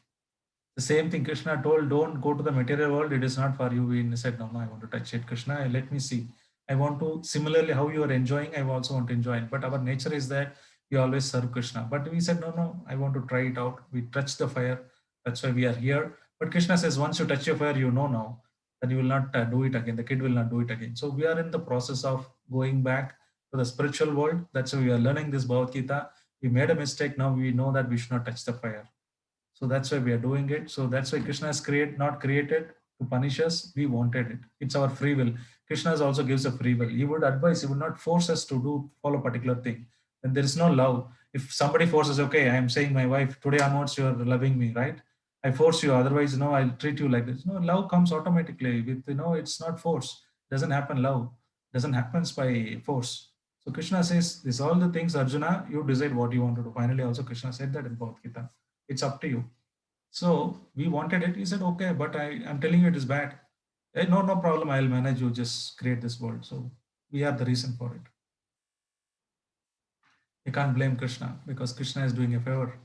The same thing Krishna told, don't go to the material world. It is not for you. We said, no, I want to touch it. Krishna, let me see. I want to, similarly, how you are enjoying, I also want to enjoy it. But our nature is that we always serve Krishna. But we said, no, I want to try it out. We touch the fire. That's why we are here. But Krishna says, once you touch your fire, you know now that you will not do it again. The kid will not do it again. So we are in the process of going back to the spiritual world. That's why we are learning this Bhagavad Gita. We made a mistake. Now we know that we should not touch the fire. So that's why we are doing it. So that's why Krishna has not created to punish us. We wanted it. It's our free will. Krishna also gives a free will. He would advise, he would not force us to follow a particular thing. And there is no love. If somebody forces, okay, I am saying my wife, today onwards you are loving me, right? I force you, otherwise, I'll treat you like this. No, love comes automatically with, it's not force. It doesn't happen love. It doesn't happen by force. So Krishna says, these all the things, Arjuna, you decide what you want to do. Finally, also Krishna said that in Bhagavad Gita. It's up to you. So we wanted it. He said, okay, but I'm telling you it is bad. Hey, no problem. I'll manage. You just create this world. So we are the reason for it. You can't blame Krishna because Krishna is doing a favor.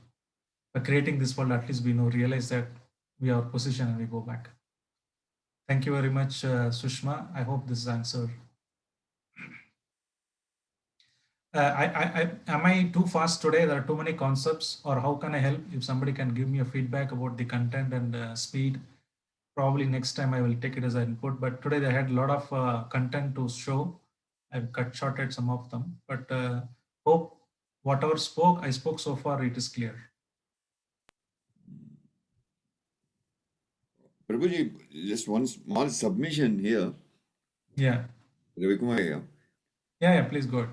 By creating this world, at least we realize that we are position and we go back. Thank you very much, Sushma. I hope this is answered. Am I too fast today? There are too many concepts, or how can I help? If somebody can give me a feedback about the content and speed, probably next time I will take it as an input. But today they had a lot of content to show. I've cut shorted some of them, but hope whatever I spoke so far, it is clear. Prabhuji, just one small submission here. Yeah. Ravi Kumar here. Yeah, please go ahead.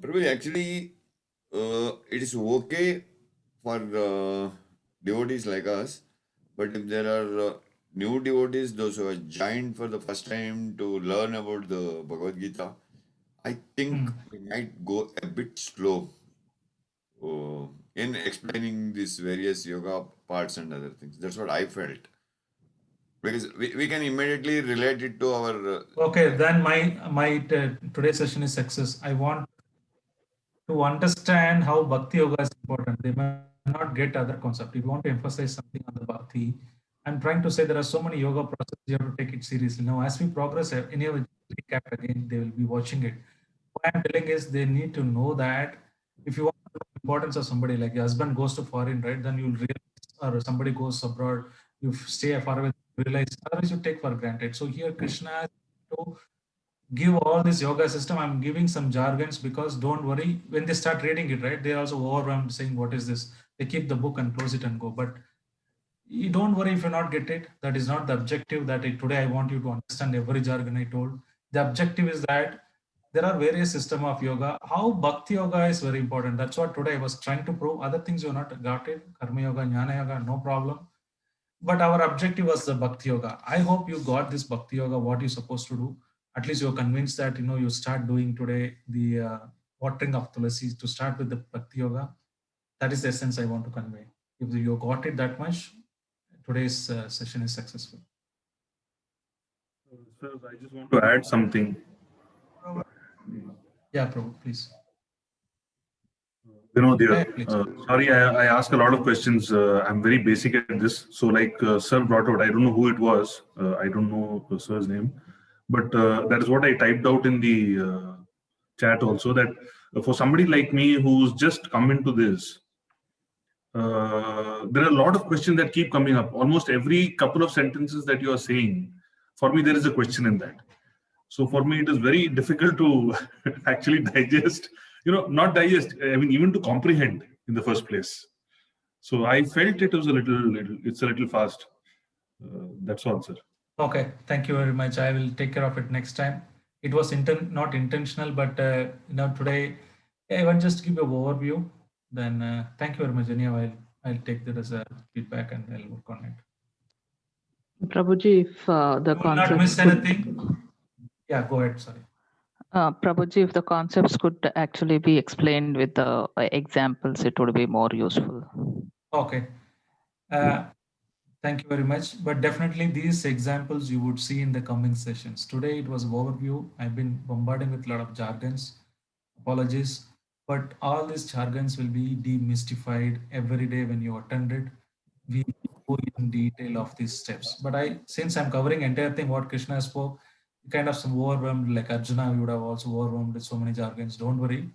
Prabhuji, actually, it is okay for devotees like us, but if there are new devotees, those who have joined for the first time to learn about the Bhagavad Gita, I think we might go a bit slow in explaining these various yoga parts and other things. That's what I felt. Because we can immediately relate it to our... Okay, then my today's session is success. I want to understand how Bhakti Yoga is important. They may not get other concept. If you want to emphasize something on the Bhakti, I'm trying to say there are so many yoga processes, you have to take it seriously. Now, as we progress, anyway, recap again, they will be watching it. What I'm telling is they need to know that if you want to know the importance of somebody, like your husband goes to foreign, right? Then you'll realize, or somebody goes abroad, you stay far away, realize, otherwise you take for granted. So here Krishna has to give all this yoga system. I'm giving some jargons because don't worry, when they start reading it, right, they also overwhelmed saying, what is this? They keep the book and close it and go. But you don't worry if you not get it. That is not the objective that today I want you to understand every jargon I told. The objective is that there are various system of yoga. How Bhakti Yoga is very important. That's what today I was trying to prove. Other things you not got it. Karma Yoga, Jnana Yoga, no problem. But our objective was the Bhakti Yoga. I hope you got this Bhakti Yoga, what you're supposed to do. At least you're convinced that, you start doing today the watering of Tulasi to start with the Bhakti Yoga. That is the essence I want to convey. If you got it that much, today's session is successful. Sir, I just want to add something. Yeah, Prabhu, please. Dear, sorry, I ask a lot of questions. I'm very basic at this. So like Sir brought out, I don't know who it was. I don't know Sir's name. But that is what I typed out in the chat also, that for somebody like me who's just come into this, there are a lot of questions that keep coming up. Almost every couple of sentences that you are saying, for me, there is a question in that. So for me, it is very difficult to actually digest, not digest, I mean, even to comprehend in the first place. So I felt it was it's a little fast. That's all, sir. Okay, thank you very much. I will take care of it next time. It was not intentional, but today I want just give you an overview. Then thank you very much. Anyhow, I'll take that as a feedback and I'll work on it. Prabhuji, if the You will not concepts miss anything. Yeah, go ahead. Sorry. Prabhuji, if the concepts could actually be explained with the examples, it would be more useful. Okay. Thank you very much. But definitely these examples you would see in the coming sessions. Today it was overview. I've been bombarding with a lot of jargons. Apologies. But all these jargons will be demystified every day when you attend it. We go in detail of these steps. But since I'm covering entire thing what Krishna spoke, kind of some overwhelmed, like Arjuna, you would have also overwhelmed with so many jargons. Don't worry.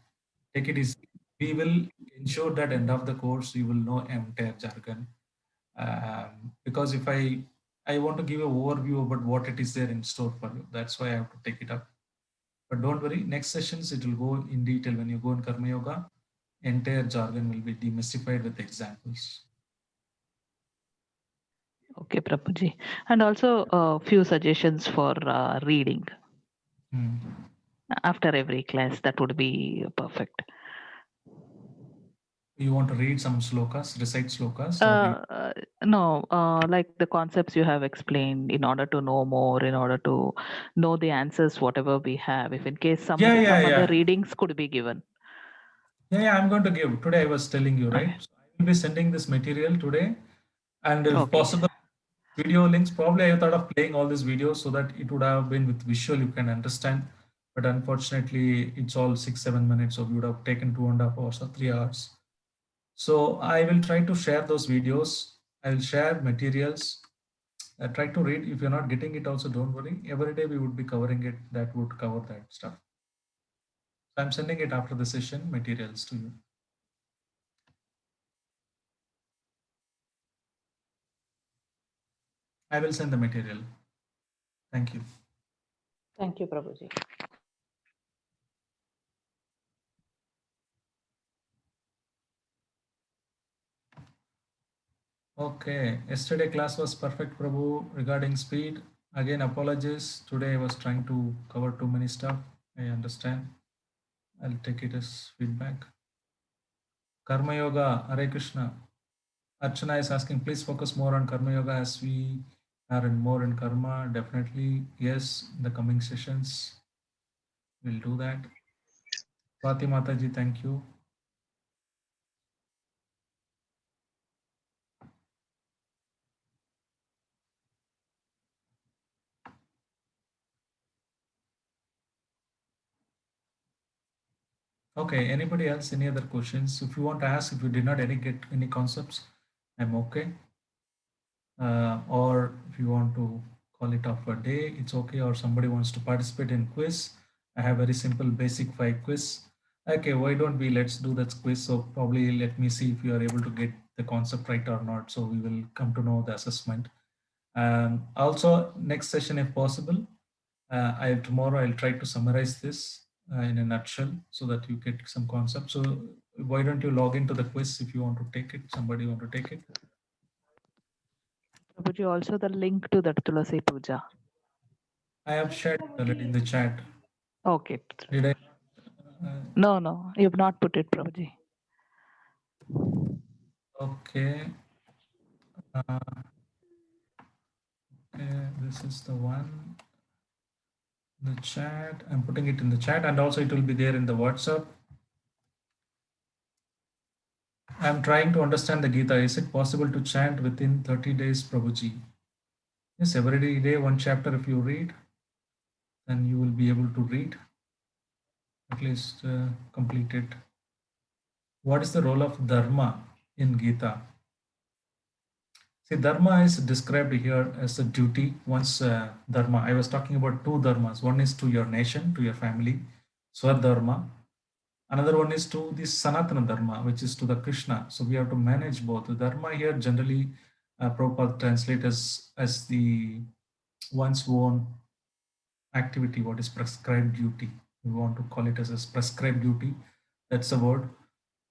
Take it easy. We will ensure that end of the course you will know entire jargon. Because if I want to give an overview about what it is there in store for you. That's why I have to take it up. But don't worry, next sessions it will go in detail. When you go in Karma Yoga, entire jargon will be demystified with examples. Okay, Prabhuji. And also a few suggestions for reading after every class. That would be perfect. You want to read some slokas, recite slokas? No, like the concepts you have explained, in order to know more, in order to know the answers, whatever we have, if in case some other readings could be given. Yeah, I'm going to give. Today I was telling you, right? So I will be sending this material today. And if possible, video links. Probably I thought of playing all these videos so that it would have been with visual, you can understand. But unfortunately, it's all 6-7 minutes. So we would have taken 2.5 hours or 3 hours. So I will try to share those videos. I will share materials. Try to read. If you're not getting it also, don't worry. Every day we would be covering it. That would cover that stuff. So I'm sending it after the session, materials to you. I will send the material. Thank you. Thank you, Prabhuji. Okay, yesterday class was perfect, Prabhu. Regarding speed, again apologies. Today I was trying to cover too many stuff. I understand. I'll take it as feedback. Karma Yoga, Hare Krishna. Archana is asking, please focus more on Karma Yoga as we are in more in Karma. Definitely, yes, in the coming sessions, we'll do that. Swati Mataji, thank you. Okay, anybody else, any other questions? If you want to ask, if you did not get any concepts, I'm okay. Or if you want to call it off a day, it's okay. Or somebody wants to participate in quiz. I have very simple basic 5 quiz. Okay, why don't we let's do that quiz. So probably let me see if you are able to get the concept right or not. So we will come to know the assessment. Also next session, if possible, tomorrow I'll try to summarize this in a nutshell so that you get some concept. So why don't you log into the quiz if you want to take it? Somebody want to take it? Prabhuji, also the link to that Tulasi Puja. I have shared it already in the chat. Okay. Did I? No, you've not put it, Prabhuji. Okay. Okay, this is the one. The chat. I'm putting it in the chat, and also it will be there in the WhatsApp. I'm trying to understand the Gita. Is it possible to chant within 30 days, Prabhuji? Yes, every day one chapter if you read, then you will be able to read, at least complete it. What is the role of Dharma in Gita? See, Dharma is described here as a duty. Once Dharma, I was talking about 2 Dharmas. One is to your nation, to your family, Swadharma. Another one is to the Sanatana Dharma, which is to the Krishna. So we have to manage both. The Dharma here generally Prabhupada translates as the one's own activity, what is prescribed duty. We want to call it as a prescribed duty. That's the word.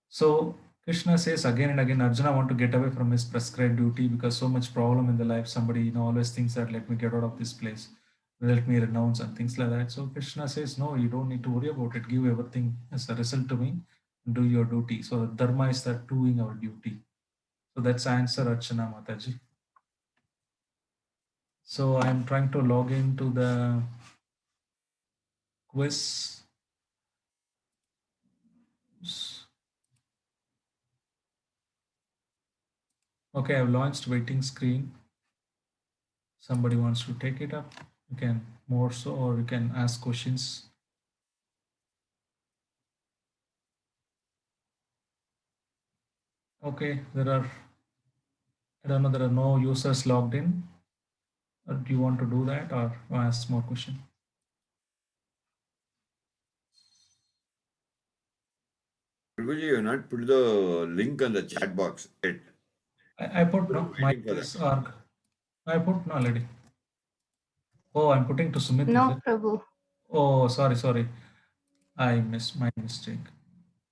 So Krishna says again and again, Arjuna want to get away from his prescribed duty because so much problem in the life. Somebody always thinks that let me get out of this place, let me renounce and things like that. So Krishna says, no, you don't need to worry about it. Give everything as a result to me. Do your duty. So dharma is that doing our duty. So that's answer, Archana Mataji. So I'm trying to log into the quiz. Okay, I've launched waiting screen. Somebody wants to take it up, you can more so, or you can ask questions. Okay, I don't know, there are no users logged in. Or do you want to do that or ask more question? Prabhuji, you have not put the link on the chat box yet. I put no, my org. I put no already. Oh, I'm putting to Sumit. No, Prabhu. Oh, sorry. I missed my mistake.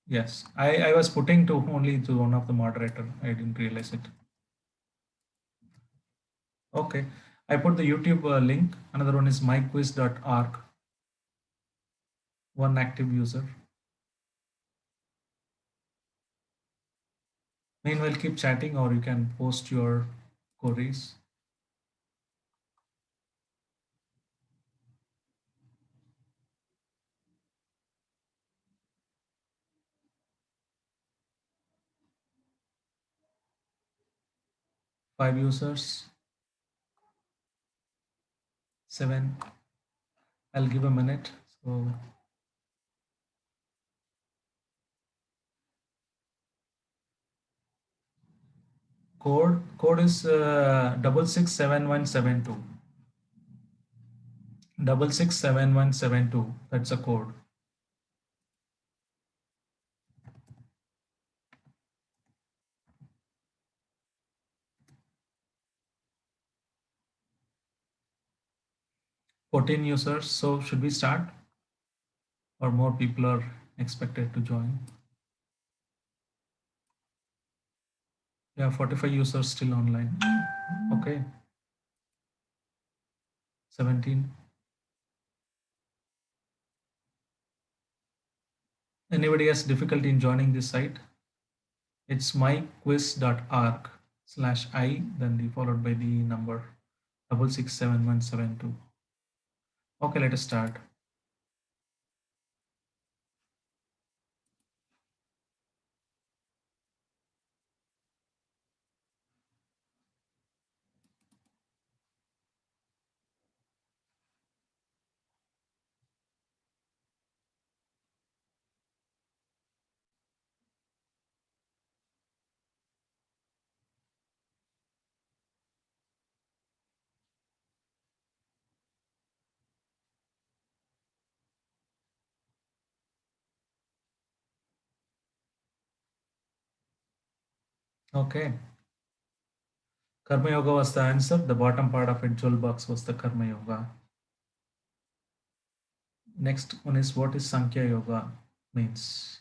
Yes, I was putting to only to one of the moderator. I didn't realize it. Okay, I put the YouTube link. Another one is myquiz.org. One active user. Meanwhile, keep chatting or you can post your queries. Five users. 7. I'll give a minute. So code is 667172. 667172. That's a code. $14 users. So should we start? Or more people are expected to join? Yeah, 45 users still online. Okay. 17. Anybody has difficulty in joining this site? It's myquiz.org/I, then followed by the number 6677172. Okay, let us start. Okay. Karma Yoga was the answer. The bottom part of it, jewel box, was the Karma Yoga. Next one is, what is Sankhya Yoga means?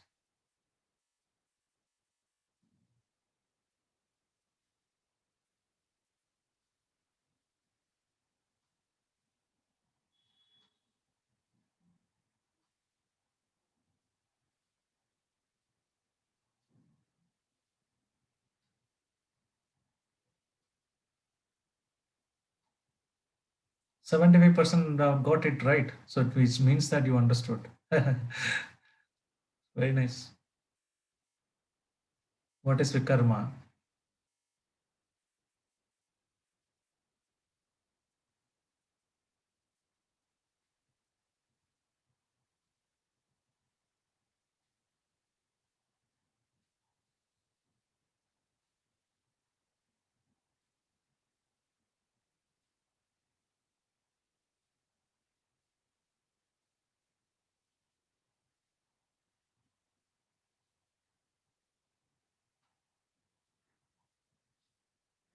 %75% got it right. So it means that you understood. Very nice. What is Vikarma?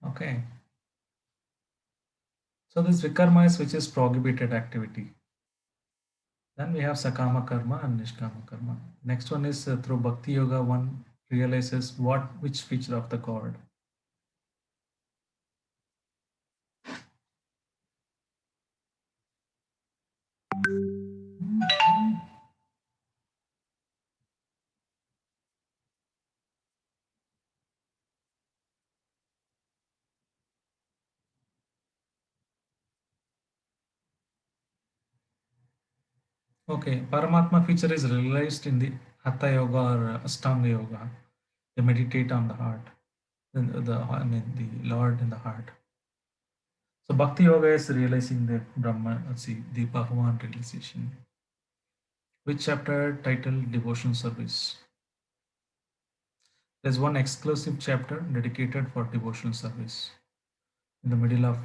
Okay. So this Vikarma is which is prohibited activity. Then we have Sakama Karma and Nishkama Karma. Next one is through Bhakti Yoga, one realizes which feature of the God. Okay, Paramatma feature is realized in the Hatha Yoga or Ashtanga Yoga. They meditate on the heart, the Lord in the heart. So Bhakti Yoga is realizing the Brahman, the Bhagavan realization. Which chapter titled Devotion Service? There's one exclusive chapter dedicated for devotional service in the middle of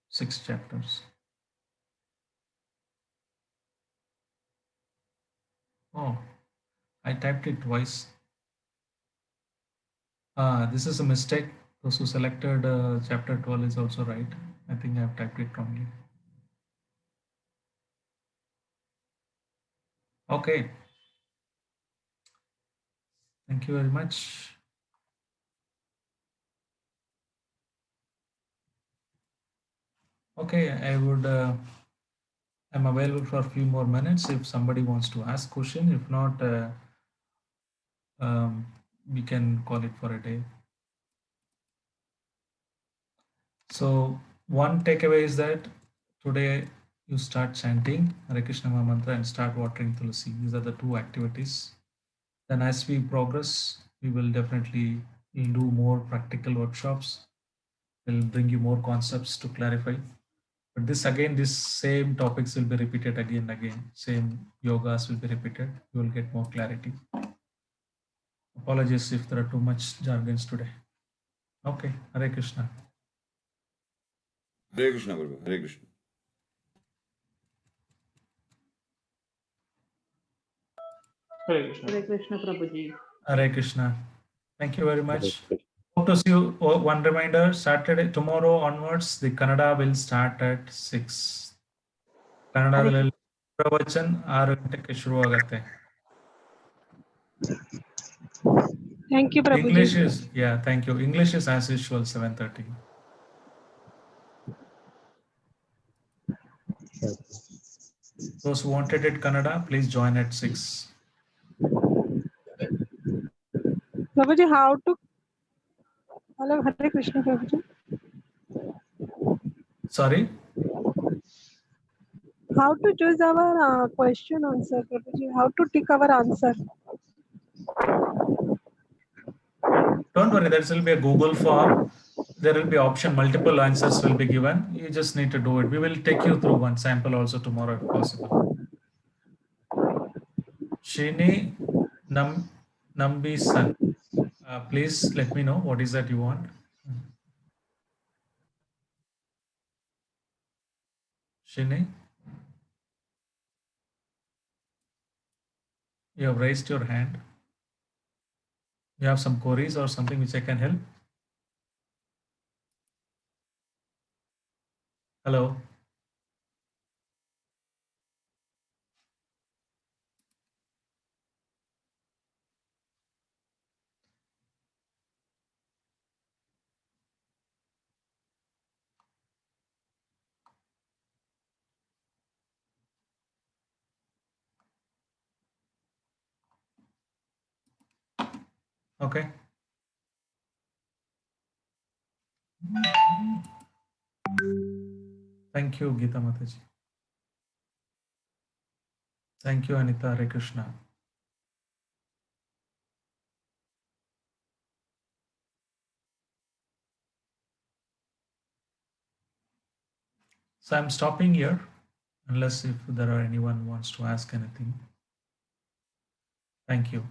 6 chapters. Oh, I typed it twice. This is a mistake. Those who selected chapter 12 is also right. I think I have typed it wrongly. Okay. Thank you very much. Okay, I'm available for a few more minutes if somebody wants to ask question. If not, we can call it for a day. So one takeaway is that today you start chanting Hare Krishna Mantra and start watering Tulsi. These are the 2 activities. Then as we progress, we will definitely do more practical workshops. We'll bring you more concepts to clarify. But this same topics will be repeated again and again. Same yogas will be repeated. You will get more clarity. Apologies if there are too much jargons today. Okay, Hare Krishna. Hare Krishna, Prabhu. Hare Krishna. Hare Krishna Prabhuji. Hare Krishna. Thank you very much. Hope to see you. One reminder, tomorrow onwards, the Kannada will start at 6. Kannada ಪ್ರವಚನ 6 ಗಂಟೆಗೆ ಶುರುವಾಗುತ್ತೆ. Thank you, Prabhuji. English is, yeah, thank you. English is as usual, 7:30. Those who wanted it Kannada, please join at 6. Prabhuji, how to? Hello, Hare Krishna, Prabhuji. Sorry? How to choose our question answer, Prabhuji? How to tick our answer? Don't worry, there will be a Google form. There will be option, multiple answers will be given. You just need to do it. We will take you through one sample also tomorrow if possible. Shini Nambi-san, please let me know what is that you want. Shini, you have raised your hand. You have some queries or something which I can help? Hello. Okay. Thank you, Geeta Mataji. Thank you, Anita. Hare Krishna. So I'm stopping here, unless if there are anyone who wants to ask anything. Thank you.